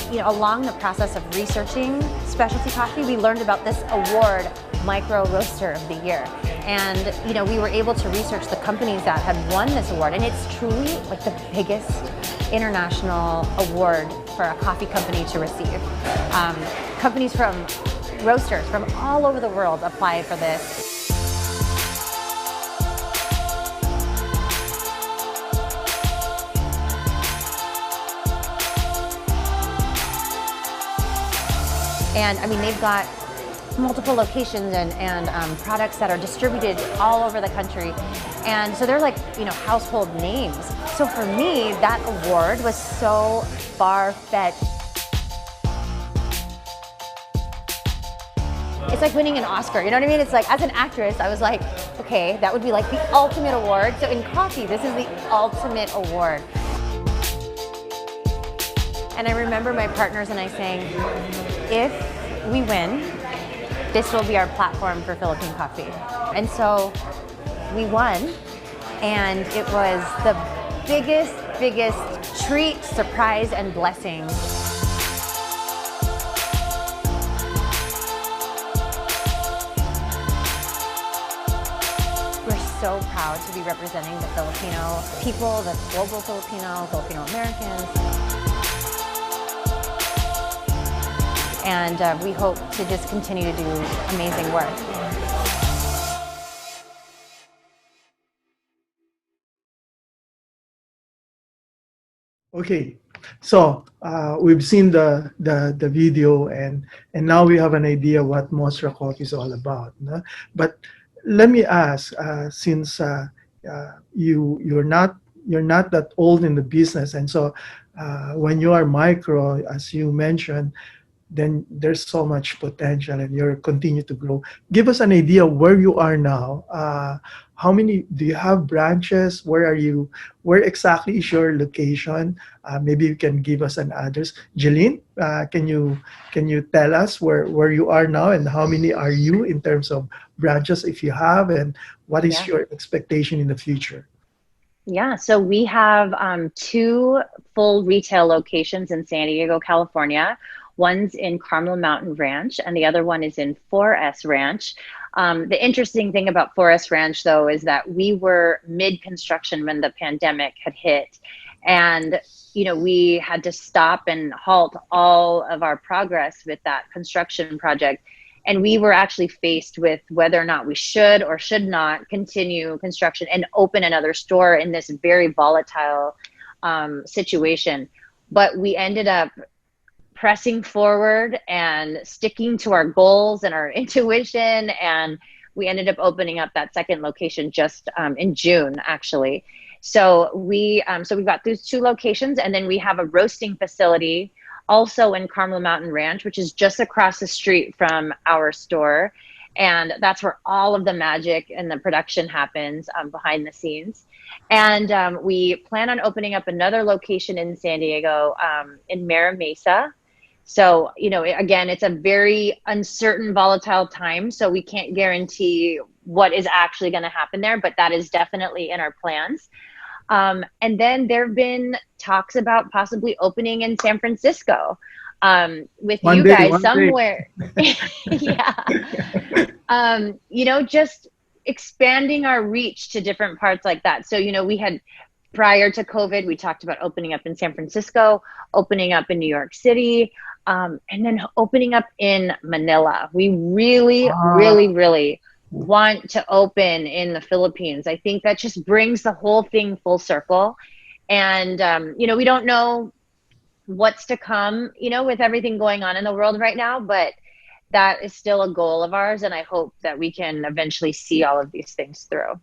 You know, along the process of researching specialty coffee, we learned about this award, Micro Roaster of the Year. And you know, we were able to research the companies that had won this award, and it's truly like the biggest international award for a coffee company to receive. Companies from roasters from all over the world apply for this. And I mean, they've got multiple locations and products that are distributed all over the country. And so they're like, you know, household names. So for me, that award was so far-fetched. It's like winning an Oscar, you know what I mean? It's like, as an actress, I was like, okay, that would be like the ultimate award. So in coffee, this is the ultimate award. And I remember my partners and I saying, if we win, this will be our platform for Philippine coffee. And so we won, and it was the biggest treat, surprise, and blessing. We're so proud to be representing the Filipino people, the global Filipino Americans. And we hope to just continue to do amazing work. Okay, so we've seen the video, and now we have an idea what Mostra Coffee is all about. No? But let me ask, since you're not that old in the business, and so when you are micro, as you mentioned, then there's so much potential and you're continue to grow. Give us an idea where you are now. How many do you have branches? Where are you? Where exactly is your location? Maybe you can give us an address. Jelynn, can you tell us where you are now and how many are you in terms of branches if you have, and what is your expectation in the future? Yeah, so we have 2 full retail locations in San Diego, California. One's in Carmel Mountain Ranch, and the other one is in 4S Ranch. The interesting thing about 4S Ranch, though, is that we were mid-construction when the pandemic had hit. And, we had to stop and halt all of our progress with that construction project. And we were actually faced with whether or not we should or should not continue construction and open another store in this very volatile situation. But we ended up pressing forward and sticking to our goals and our intuition. And we ended up opening up that second location just in June, actually. So we've got those 2 locations, and then we have a roasting facility also in Carmel Mountain Ranch, which is just across the street from our store. And that's where all of the magic and the production happens behind the scenes. And we plan on opening up another location in San Diego in Mira Mesa. So, again, it's a very uncertain, volatile time. So we can't guarantee what is actually going to happen there, but that is definitely in our plans. And then there have been talks about possibly opening in San Francisco with One you day, guys one somewhere. Yeah. Just expanding our reach to different parts like that. So, we had, prior to COVID, we talked about opening up in San Francisco, opening up in New York City, and then opening up in Manila. We really want to open in the Philippines. I think that just brings the whole thing full circle. And, we don't know what's to come, with everything going on in the world right now, but that is still a goal of ours. And I hope that we can eventually see all of these things through.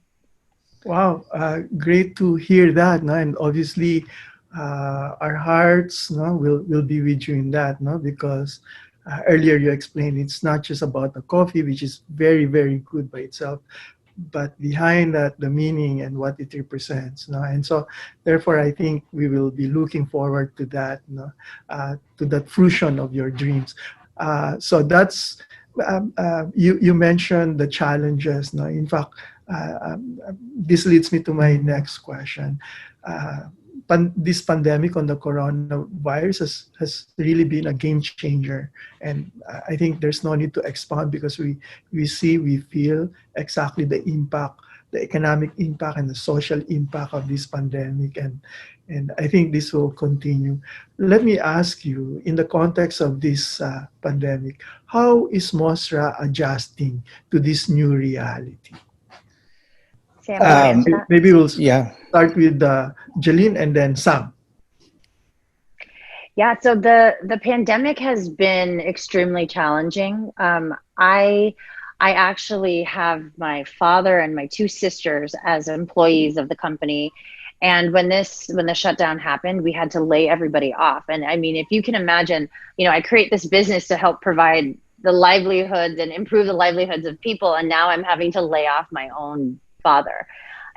Wow, great to hear that. No? And obviously, our hearts will be with you in that, because earlier you explained it's not just about the coffee, which is very, very good by itself, but behind that, the meaning and what it represents. And so, therefore, I think we will be looking forward to that, to that fruition of your dreams. So that's, you mentioned the challenges. In fact, this leads me to my next question. This pandemic on the coronavirus has really been a game changer. And I think there's no need to expand because we feel exactly the impact, the economic impact and the social impact of this pandemic. And I think this will continue. Let me ask you, in the context of this pandemic, how is Mostra adjusting to this new reality? Sam, maybe we'll start with Jelynn and then Sam. Yeah, so the pandemic has been extremely challenging. I actually have my father and my 2 sisters as employees of the company. And when the shutdown happened, we had to lay everybody off. And I mean, if you can imagine, I create this business to help provide the livelihoods and improve the livelihoods of people. And now I'm having to lay off my own father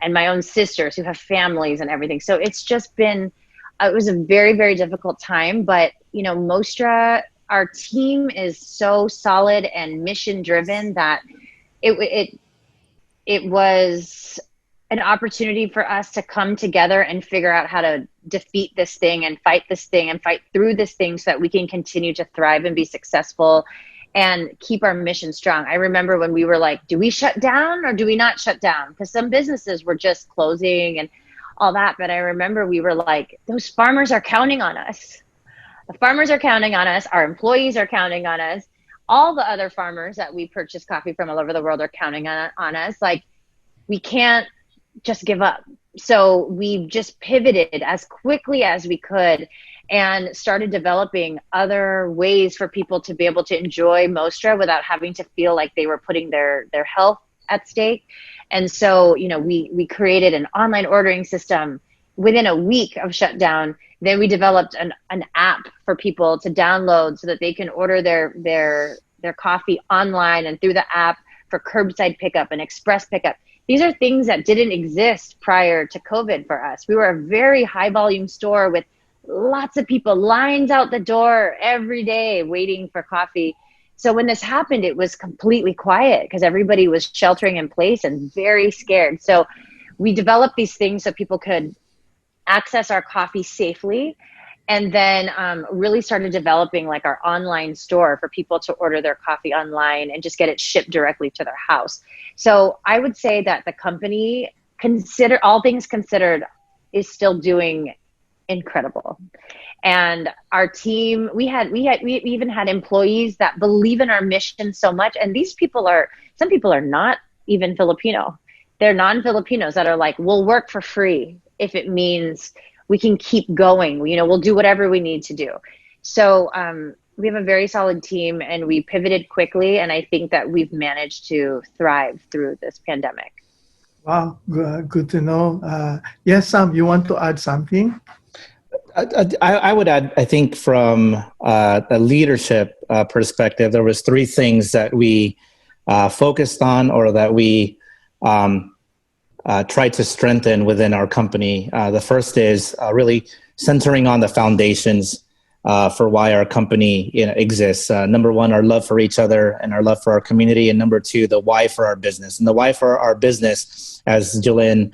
and my own sisters who have families and everything. So it's just been it was a very, very difficult time, but Mostra, our team is so solid and mission driven that it was an opportunity for us to come together and figure out how to defeat this thing and fight through this thing so that we can continue to thrive and be successful and keep our mission strong. I remember when we were like, do we shut down or do we not shut down? Because some businesses were just closing and all that. But I remember we were like, those farmers are counting on us. The farmers are counting on us. Our employees are counting on us. All the other farmers that we purchase coffee from all over the world are counting on us. Like, we can't just give up. So we just pivoted as quickly as we could and started developing other ways for people to be able to enjoy Mostra without having to feel like they were putting their health at stake. And so, we created an online ordering system within a week of shutdown. Then we developed an app for people to download so that they can order their coffee online and through the app for curbside pickup and express pickup. These are things that didn't exist prior to COVID for us. We were a very high volume store with lots of people, lines out the door every day waiting for coffee. So when this happened, it was completely quiet because everybody was sheltering in place and very scared. So we developed these things so people could access our coffee safely, and then really started developing like our online store for people to order their coffee online and just get it shipped directly to their house. So I would say that the company, all things considered, is still doing incredible. And our team, we even had employees that believe in our mission so much. And some people are not even Filipino. They're non-Filipinos that are like, we'll work for free if it means we can keep going. We'll do whatever we need to do. So we have a very solid team and we pivoted quickly. And I think that we've managed to thrive through this pandemic. Wow, good to know. Yes, Sam, you want to add something? I would add, I think from a leadership perspective, there was three things that we focused on or that we tried to strengthen within our company. The first is really centering on the foundations for why our company exists. Number one, our love for each other and our love for our community. And number two, the why for our business. And the why for our business, as Jelynn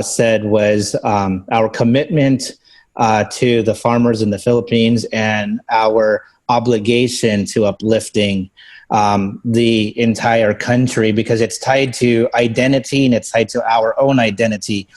said, was our commitment to the farmers in the Philippines and our obligation to uplifting the entire country, because it's tied to identity and it's tied to our own identity.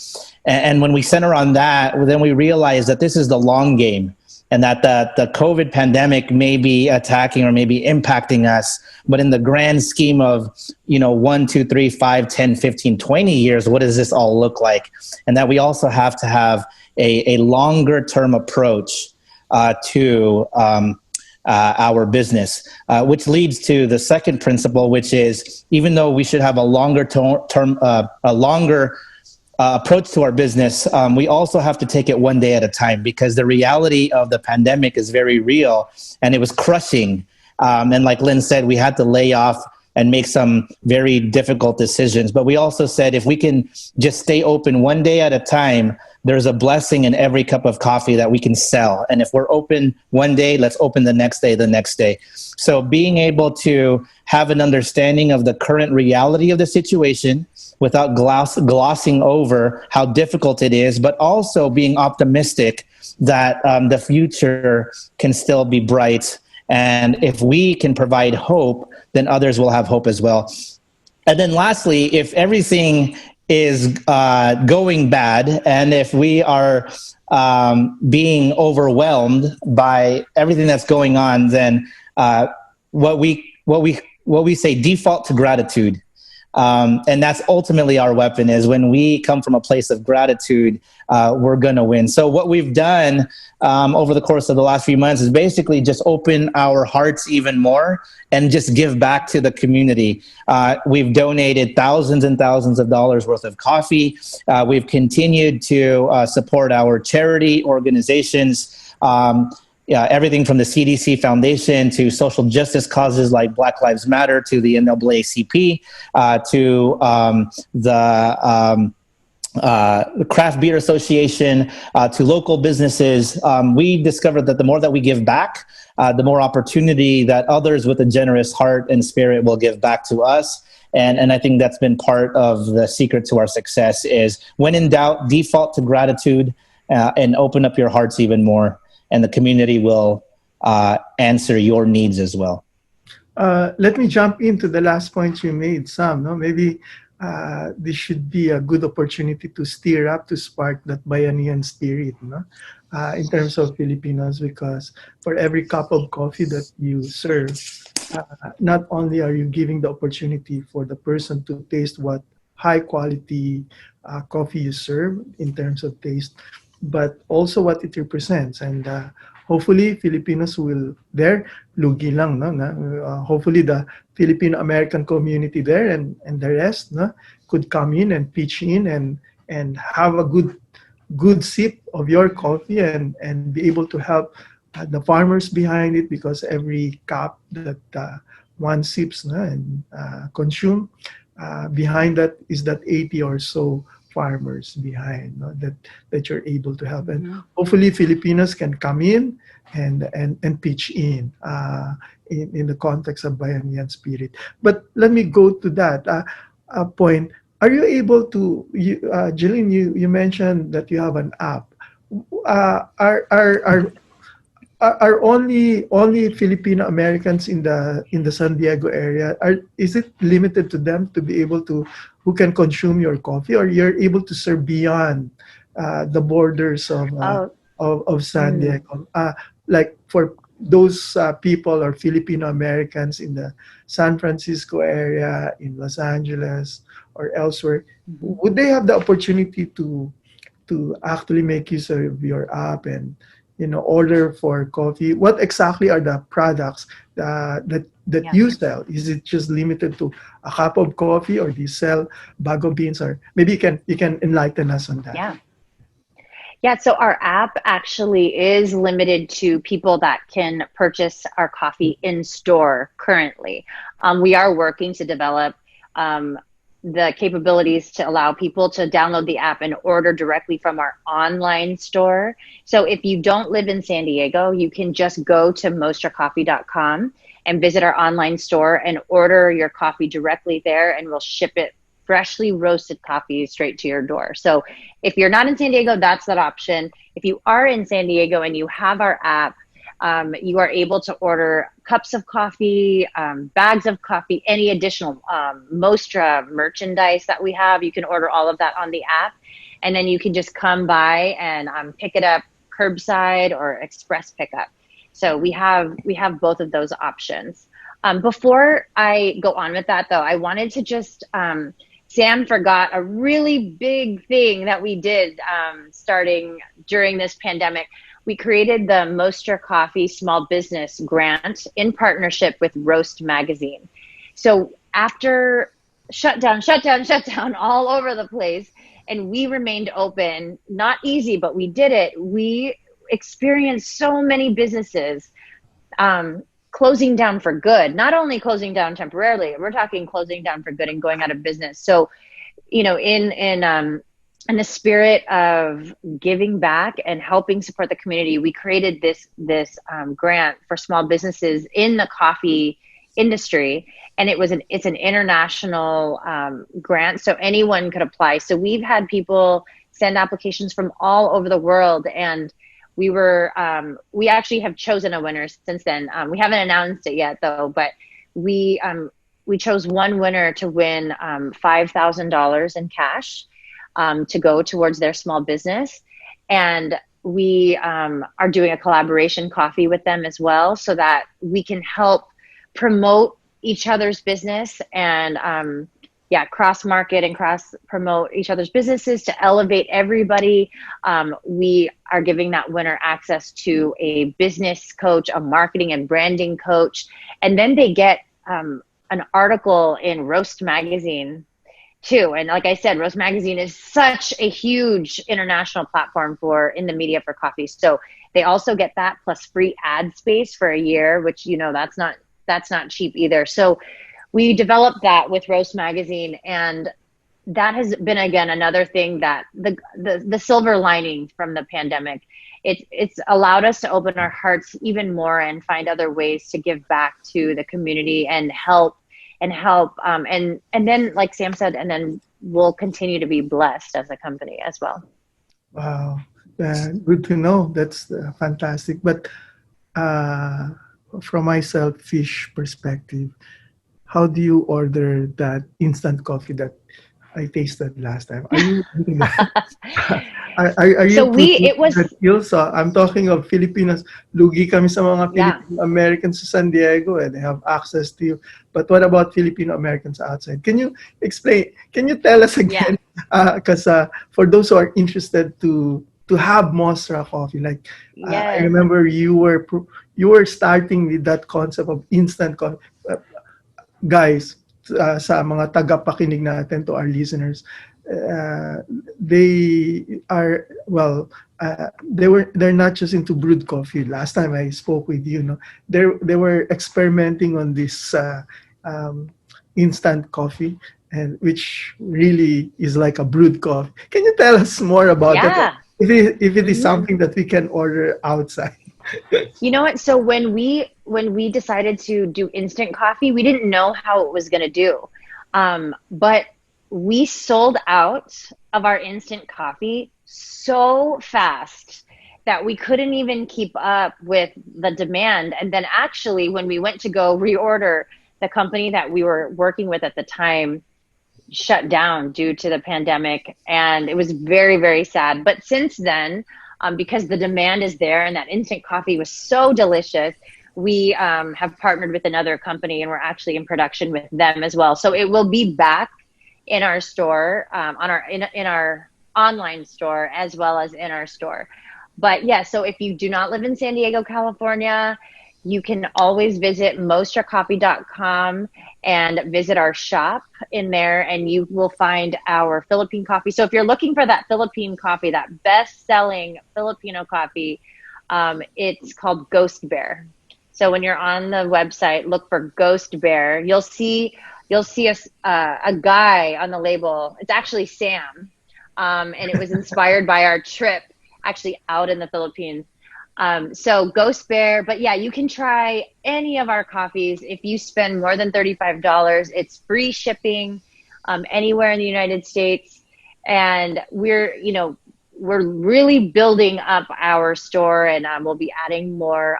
And when we center on that, then we realize that this is the long game and that the COVID pandemic may be attacking or may be impacting us, but in the grand scheme of, 1, 2, 3, 5, 10, 15, 20 years, what does this all look like? And that we also have to have a longer term approach to our business, which leads to the second principle, which is even though we should have a longer approach to our business, we also have to take it one day at a time, because the reality of the pandemic is very real and it was crushing. And like Lynn said, we had to lay off and make some very difficult decisions. But we also said, if we can just stay open one day at a time, there's a blessing in every cup of coffee that we can sell. And if we're open one day, let's open the next day. So being able to have an understanding of the current reality of the situation without glossing over how difficult it is, but also being optimistic that the future can still be bright. And if we can provide hope, then others will have hope as well. And then lastly, if everything is going bad and if we are being overwhelmed by everything that's going on, then what we say, default to gratitude. And that's ultimately our weapon, is when we come from a place of gratitude, we're going to win. So what we've done over the course of the last few months is basically just open our hearts even more and just give back to the community. We've donated thousands and thousands of dollars worth of coffee. We've continued to support our charity organizations. Everything from the CDC Foundation to social justice causes like Black Lives Matter to the NAACP to the the Craft Beer Association, to local businesses, we discovered that the more that we give back, the more opportunity that others with a generous heart and spirit will give back to us. And I think that's been part of the secret to our success is when in doubt, default to gratitude and open up your hearts even more. And the community will answer your needs as well. Let me jump into the last point you made, Sam. No, maybe this should be a good opportunity to stir up, to spark that Bayanihan spirit, no? In terms of Filipinos, because for every cup of coffee that you serve, not only are you giving the opportunity for the person to taste what high quality coffee you serve in terms of taste, but also what it represents. And hopefully Filipinos will there, lugi lang, no? Hopefully the Filipino-American community there and the rest, no, could come in and pitch in and have a good sip of your coffee and be able to help the farmers behind it, because every cup that one sips, no, and consume, behind that is that 80 or so farmers behind, no, that you're able to help. And hopefully Filipinos can come in and pitch in the context of Bayanihan spirit. But let me go to that point. Are you able to, Jelynn, you mentioned that you have an app. Are only Filipino Americans in the San Diego area? Is it limited to them to be able to, who can consume your coffee, or you're able to serve beyond the borders of San Diego? Like for those people or Filipino Americans in the San Francisco area, in Los Angeles or elsewhere, would they have the opportunity to actually make use of your app and order for coffee? What exactly are the products that you sell? Is it just limited to a cup of coffee, or do you sell bago beans? Or maybe you can enlighten us on that. Yeah, so our app actually is limited to people that can purchase our coffee in store currently. We are working to develop the capabilities to allow people to download the app and order directly from our online store. So if you don't live in San Diego, you can just go to mostracoffee.com and visit our online store and order your coffee directly there, and we'll ship it freshly roasted coffee straight to your door. So if you're not in San Diego, that's that option. If you are in San Diego and you have our app, you are able to order cups of coffee, bags of coffee, any additional Mostra merchandise that we have. You can order all of that on the app, and then you can just come by and pick it up curbside or express pickup. So we have both of those options. Before I go on with that, though, I wanted to just Sam forgot a really big thing that we did starting during this pandemic. We created the Mostra Coffee Small Business Grant in partnership with Roast Magazine. So after shutdown all over the place, and we remained open, not easy, but we did it. We experienced so many businesses closing down for good, not only closing down temporarily, we're talking closing down for good and going out of business. So, in the spirit of giving back and helping support the community, we created this grant for small businesses in the coffee industry, and it's an international grant, so anyone could apply. So we've had people send applications from all over the world, and we actually have chosen a winner since then. We haven't announced it yet, though, but we chose one winner to win $5,000 in cash to go towards their small business. And we are doing a collaboration coffee with them as well, so that we can help promote each other's business and cross market and cross promote each other's businesses to elevate everybody. We are giving that winner access to a business coach, a marketing and branding coach, and then they get an article in Roast Magazine too. And like I said, Roast Magazine is such a huge international platform in the media for coffee. So they also get that plus free ad space for a year, which that's not cheap either. So we developed that with Roast Magazine, and that has been, again, another thing that the silver lining from the pandemic. It's allowed us to open our hearts even more and find other ways to give back to the community and help and then, like Sam said, and then we'll continue to be blessed as a company as well. Wow, good to know. That's fantastic. But from my selfish perspective, how do you order that instant coffee that I tasted last time? Are you doing that? Are you So it was that skills? I'm talking of Filipinos. Lugi kami sa mga Yeah. Filipino Americans sa San Diego, and they have access to you. But what about Filipino Americans outside? Can you explain? Can you tell us again? Because for those who are interested to have Mostra coffee, like I Yes. remember you were starting with that concept of instant coffee. Guys, sa mga tagapakinig natin, to our listeners, they are, well, they're not just into brewed coffee. Last time I spoke with you, no, they were experimenting on this instant coffee, and which really is like a brewed coffee. Can you tell us more about that? If it is something that we can order outside. You know what? So when we decided to do instant coffee, we didn't know how it was going to do. But we sold out of our instant coffee so fast that we couldn't even keep up with the demand. And then actually, when we went to go reorder, the company that we were working with at the time shut down due to the pandemic. And it was very, very sad. But since then, because the demand is there and that instant coffee was so delicious, we have partnered with another company, and we're actually in production with them as well. So it will be back in our store, in our online store, as well as in our store. But yeah, so if you do not live in San Diego, California, you can always visit mostracoffee.com and visit our shop in there, and you will find our Philippine coffee. So if you're looking for that Philippine coffee, that best-selling Filipino coffee, it's called Ghost Bear. So when you're on the website, look for Ghost Bear. You'll see a guy on the label. It's actually Sam, and it was inspired by our trip actually out in the Philippines. So Ghost Bear, but yeah, you can try any of our coffees. If you spend more than $35, it's free shipping anywhere in the United States. And we're really building up our store, and we'll be adding more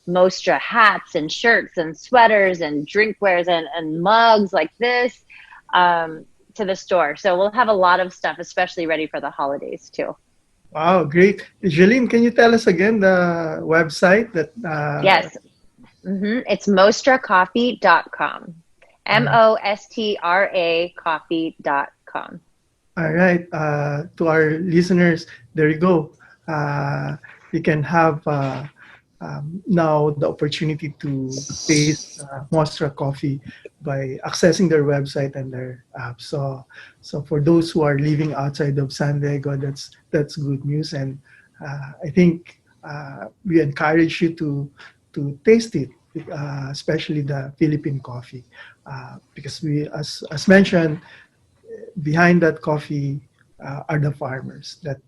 Mostra hats and shirts and sweaters and drinkwares and mugs like this to the store. So we'll have a lot of stuff, especially ready for the holidays too. Wow, great. Jelynn, can you tell us again the website that? Yes. It's mostracoffee.com. MOSTRA coffee.com. All right. To our listeners, there you go. You can have now the opportunity to taste Mostra coffee by accessing their website and their app. So for those who are living outside of San Diego, that's good news. And I think we encourage you to taste it, especially the Philippine coffee, because we, as mentioned, behind that coffee are the farmers that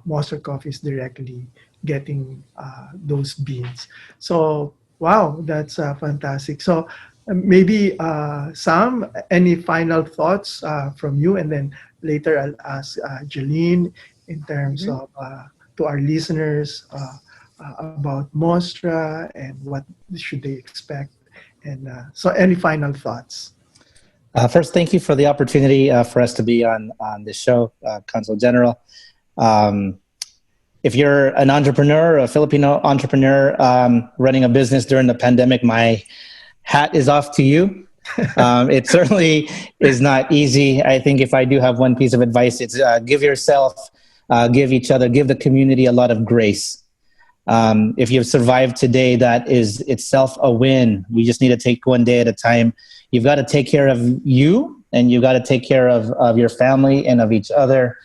Mostra Coffee is directly getting those beans. So wow, that's fantastic. So maybe Sam, any final thoughts from you, and then later I'll ask Jelynn in terms of to our listeners about Mostra and what should they expect, and so any final thoughts. First, thank you for the opportunity for us to be on this show, Consul General. If you're an entrepreneur, a Filipino entrepreneur running a business during the pandemic, my hat is off to you. It certainly is not easy. I think if I do have one piece of advice, it's give yourself, give each other, give the community a lot of grace. If you've survived today, that is itself a win. We just need to take one day at a time. You've got to take care of you, and you've got to take care of your family and of each other.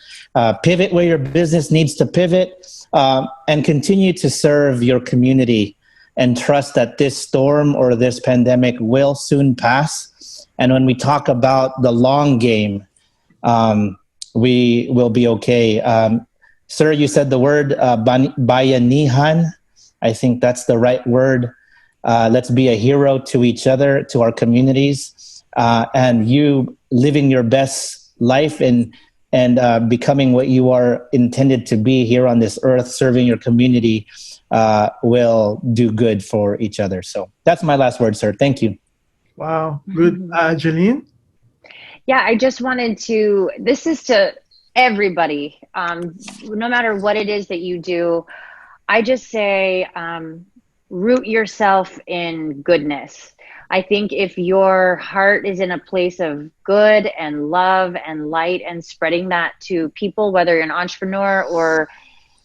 Pivot where your business needs to pivot, and continue to serve your community, and trust that this storm or this pandemic will soon pass. And when we talk about the long game, we will be okay. Sir, you said the word bayanihan. I think that's the right word. Let's be a hero to each other, to our communities, and you living your best life and becoming what you are intended to be here on this earth, serving your community, will do good for each other. So that's my last word, sir. Thank you. Wow, good. Jelynn? Yeah, I just wanted to, this is to everybody, no matter what it is that you do, I just say, root yourself in goodness. I think if your heart is in a place of good and love and light and spreading that to people, whether you're an entrepreneur or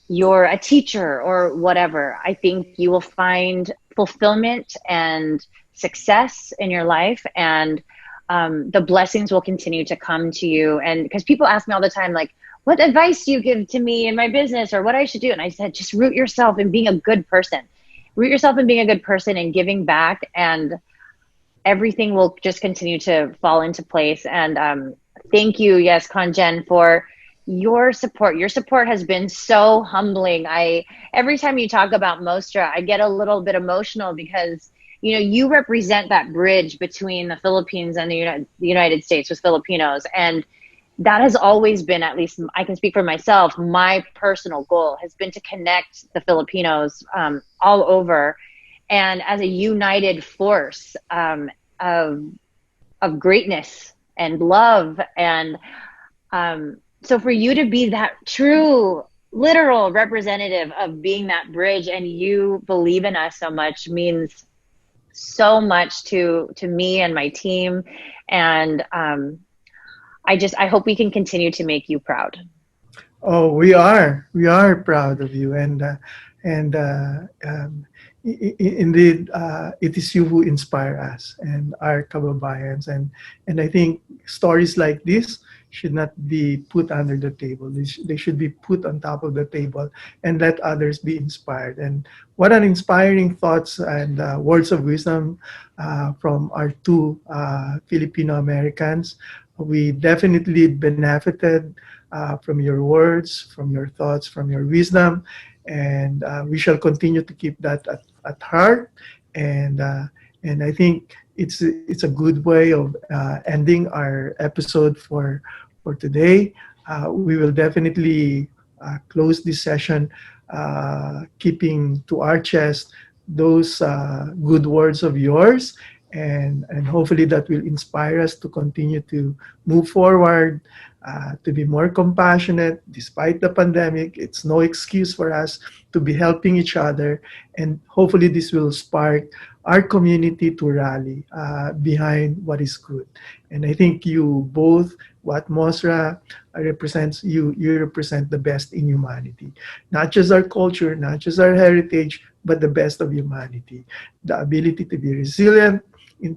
you're a teacher or whatever, I think you will find fulfillment and success in your life, and the blessings will continue to come to you. And because people ask me all the time, like, what advice do you give to me in my business or what I should do? And I said, just root yourself in being a good person. Root yourself in being a good person and giving back, and everything will just continue to fall into place. And thank you, yes, CONGEN, for your support. Your support has been so humbling. Every time you talk about Mostra, I get a little bit emotional because, you know, you represent that bridge between the Philippines and the United States with Filipinos. And that has always been, at least I can speak for myself, my personal goal has been to connect the Filipinos all over, and as a united force of greatness and love. And so for you to be that true, literal representative of being that bridge, and you believe in us so much, means so much to me and my team. And I hope we can continue to make you proud. Oh, we are proud of you, and indeed, it is you who inspire us and our kababayans, and I think stories like this should not be put under the table. They should be put on top of the table and let others be inspired. And what an inspiring thoughts and words of wisdom from our two Filipino Americans. We definitely benefited from your words, from your thoughts, from your wisdom, and we shall continue to keep that at heart. And I think it's a good way of ending our episode for today. We will definitely close this session keeping to our chest those good words of yours, and hopefully that will inspire us to continue to move forward, to be more compassionate despite the pandemic. It's no excuse for us to be helping each other, and hopefully this will spark our community to rally behind what is good. And I think you both, what Mostra represents, you represent the best in humanity. Not just our culture, not just our heritage, but the best of humanity. The ability to be resilient in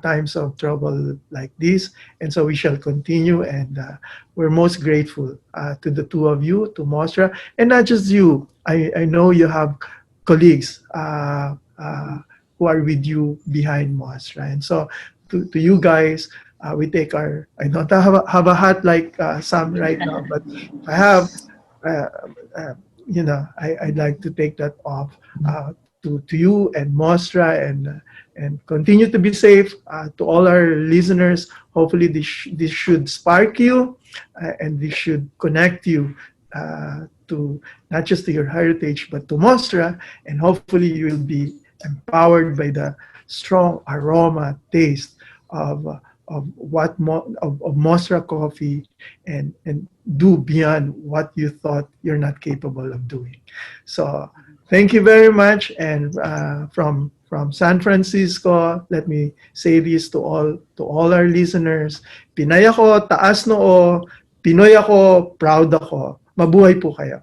times of trouble like this. And so we shall continue, and we're most grateful to the two of you, to Mostra, and not just you. I know you have colleagues who are with you behind Mostra. And so to you guys, we take our, I don't have a hat like Sam right now, but I have, you know, I'd like to take that off to you and Mostra, and continue to be safe. To all our listeners, hopefully this should spark you, and this should connect you to not just to your heritage, but to Mostra, and hopefully you will be empowered by the strong aroma, taste of Mostra coffee, and do beyond what you thought you're not capable of doing. So thank you very much. And from San Francisco, let me say this to all our listeners. Pinay ako, taas noo. Pinoy ako, proud ako. Mabuhay po kayo.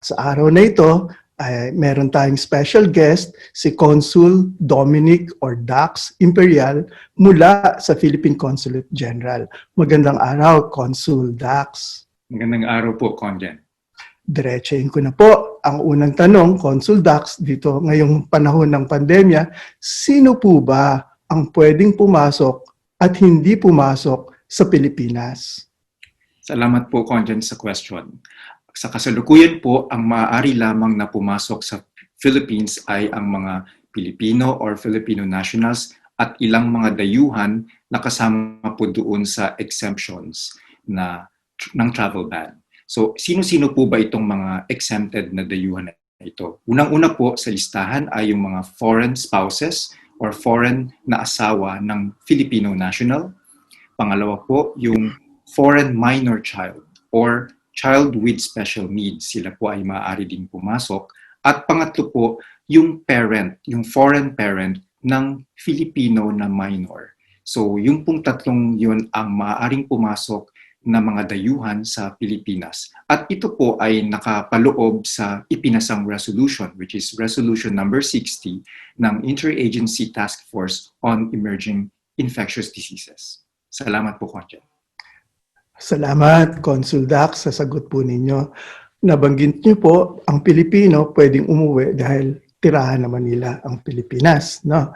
Sa araw na ito, ay meron tayong special guest, si Consul Dominic or Dax Imperial mula sa Philippine Consulate General. Magandang araw, Consul Dax. Magandang araw po, CONGEN. Diretsahin ko na po. ang unang tanong, Consul Dax, dito ngayong panahon ng pandemya, sino po ba ang pwedeng pumasok at hindi pumasok sa Pilipinas? Salamat po, Congen, sa question. Sa kasalukuyan po, ang maaari lamang na pumasok sa Philippines ay ang mga Pilipino or Filipino nationals at ilang mga dayuhan na kasama po doon sa exemptions ng travel ban. So, sino-sino po ba itong mga exempted na dayuhan na ito? Unang-una po sa listahan ay yung mga foreign spouses or foreign na asawa ng Filipino national. Pangalawa po, yung foreign minor child or child with special needs. Sila po ay maaari din pumasok. At pangatlo po, yung parent, yung foreign parent ng Filipino na minor. So, yung pong tatlong yun ang maaaring pumasok na mga dayuhan sa Pilipinas. At ito po ay nakapaloob sa ipinasang resolution, which is Resolution number 60 ng Interagency Task Force on Emerging Infectious Diseases. Salamat po, Congen. Salamat, Consul Dax, sa sagot po ninyo. Nabanggit niyo po, ang Pilipino pwedeng umuwi dahil tirahan naman nila ang Pilipinas. No?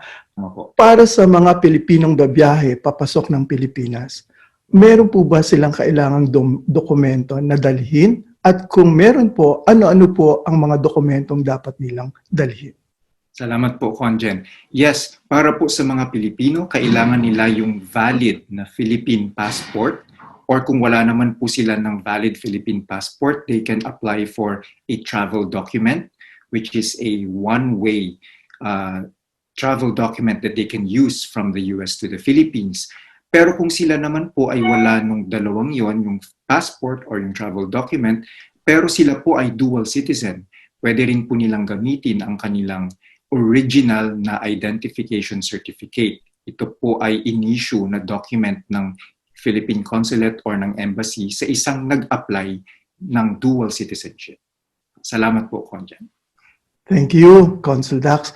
Para sa mga Pilipinong babiyahe papasok ng Pilipinas, meron po ba silang kailangang dokumento na dalhin? At kung meron po, ano-ano po ang mga dokumentong dapat nilang dalhin? Salamat po, Congen. Yes, para po sa mga Pilipino, kailangan nila yung valid na Philippine passport, or kung wala naman po sila ng valid Philippine passport, they can apply for a travel document, which is a one-way travel document that they can use from the US to the Philippines. Pero kung sila naman po ay wala nung dalawang yon, yung passport or yung travel document, pero sila po ay dual citizen, pwede rin po nilang gamitin ang kanilang original na identification certificate. Ito po ay in-issue na document ng Philippine Consulate or ng Embassy sa isang nag-apply ng dual citizenship. Salamat po, Congen. Thank you, Consul Dax.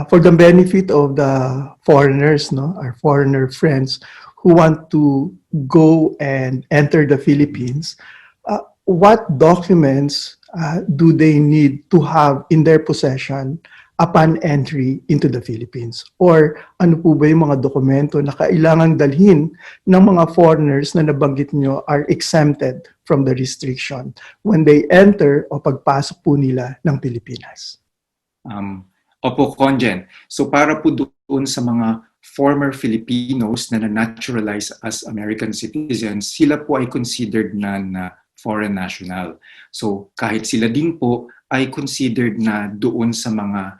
For the benefit of the foreigners, no, our foreigner friends who want to go and enter the Philippines, what documents do they need to have in their possession upon entry into the Philippines? Or ano po ba yung mga dokumento na kailangan dalhin ng mga foreigners na nabanggit nyo are exempted from the restriction when they enter o pagpasok po nila ng Pilipinas? Opo, Congen. So para po doon sa mga former Filipinos na na-naturalize as American citizens, sila po ay considered na foreign national. So kahit sila din po ay considered na doon sa mga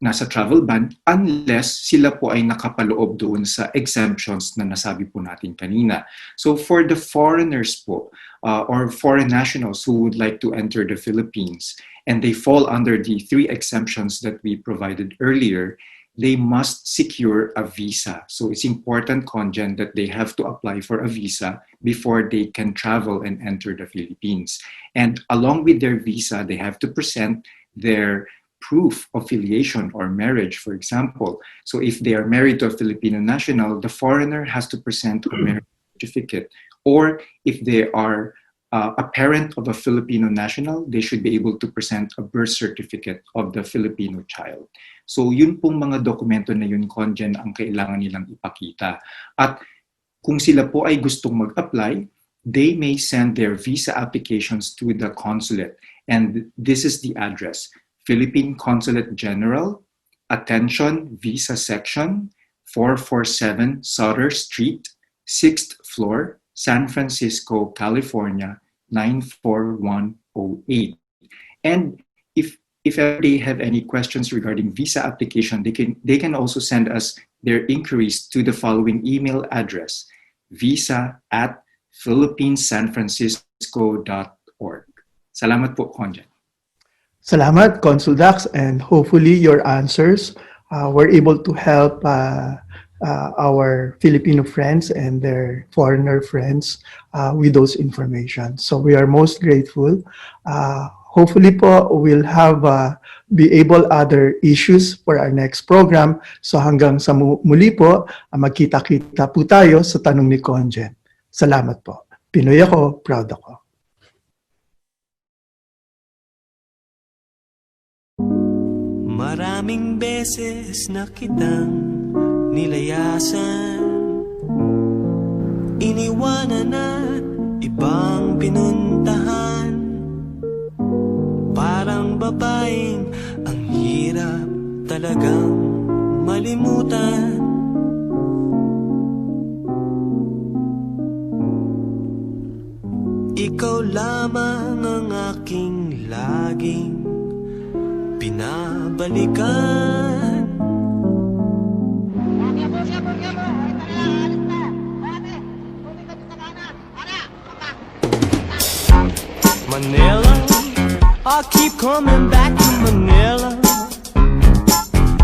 nasa travel ban unless sila po ay nakapaloob doon sa exemptions na nasabi po natin kanina. So for the foreigners po or foreign nationals who would like to enter the Philippines and they fall under the 3 exemptions that we provided earlier, they must secure a visa. So it's important, Congen, that they have to apply for a visa before they can travel and enter the Philippines. And along with their visa, they have to present their proof of filiation or marriage, for example. So if they are married to a Filipino national, the foreigner has to present a marriage certificate. Or if they are a parent of a Filipino national, they should be able to present a birth certificate of the Filipino child. So yun pong mga dokumento na yun, Congen, ang kailangan nilang ipakita. At kung sila po ay gustong mag-apply, they may send their visa applications to the consulate. And this is the address: Philippine Consulate General, Attention Visa Section, 447 Sutter Street, 6th floor, San Francisco, California, 94108. And if they have any questions regarding visa application, they can also send us their inquiries to the following email address: visa@philippinesanfrancisco.org. Salamat po, Congen. Salamat, Consul Dax, and hopefully your answers were able to help our Filipino friends and their foreigner friends with those information. So we are most grateful. Hopefully po, we'll have be able other issues for our next program. So hanggang sa muli po, magkita-kita po tayo sa Tanong ni Congen. Salamat po. Pinoy ako, proud ako. Maraming beses na kitang nilayasan, iniwanan at ibang pinuntahan. Parang babaeng ang hirap talagang malimutan. Ikaw lamang ang aking laging pinabalikan. Manila, I keep coming back to Manila.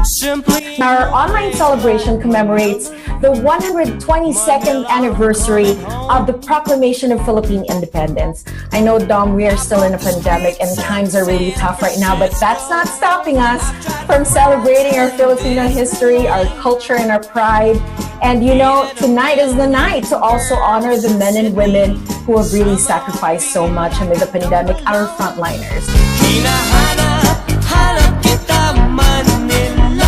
Simply. Our online celebration commemorates the 122nd anniversary of the proclamation of Philippine independence. I know, Dom, we are still in a pandemic and times are really tough right now, but that's not stopping us from celebrating our Filipino history, our culture, and our pride. And you know, tonight is the night to also honor the men and women who have really sacrificed so much amid the pandemic, our frontliners. Hinahanap kita, Manila.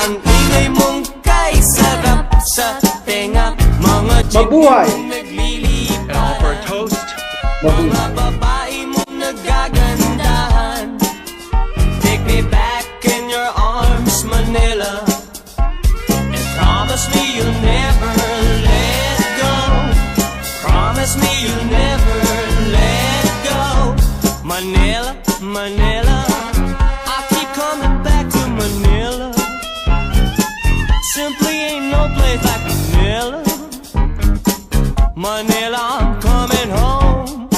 Ang ingay mong kay sarap sa tenga. Mga jeep mong naglilipa. And all for a toast. Mga babae mong nagagandahan. Take me back in your arms, Manila. And promise me you'll never let go. Promise me you'll never let go. Manila, Manila, I keep coming back to Manila. Simply ain't no place like Manila. Manila, I'm coming home.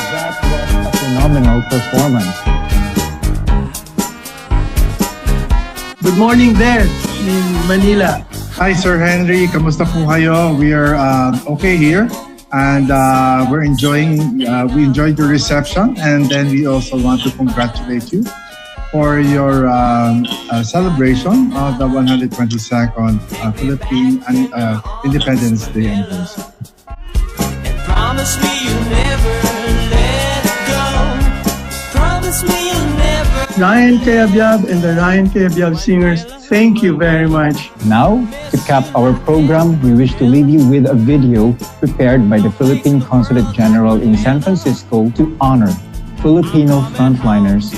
That was a phenomenal performance. Good morning there in Manila. Hi, Sir Henry. Kamusta po kayo? We are okay here, and we enjoyed the reception, and then we also want to congratulate you for your celebration of the 122nd Philippine Independence Day anniversary. And promise me you'll never let go. Promise me you'll never. Ryan Kayabyab and the Ryan Kayabyab Singers, thank you very much. Now, to cap our program, we wish to leave you with a video prepared by the Philippine Consulate General in San Francisco to honor Filipino frontliners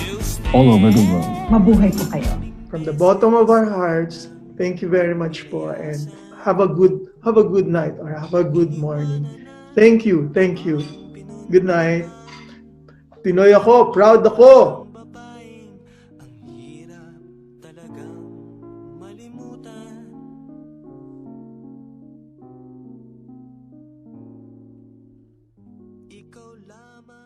all over the world. Mabuhay po kayo. From the bottom of our hearts, thank you very much po, and have a good night or have a good morning. Thank you. Good night. Pinoy ako, proud ako. Ikaw lamang.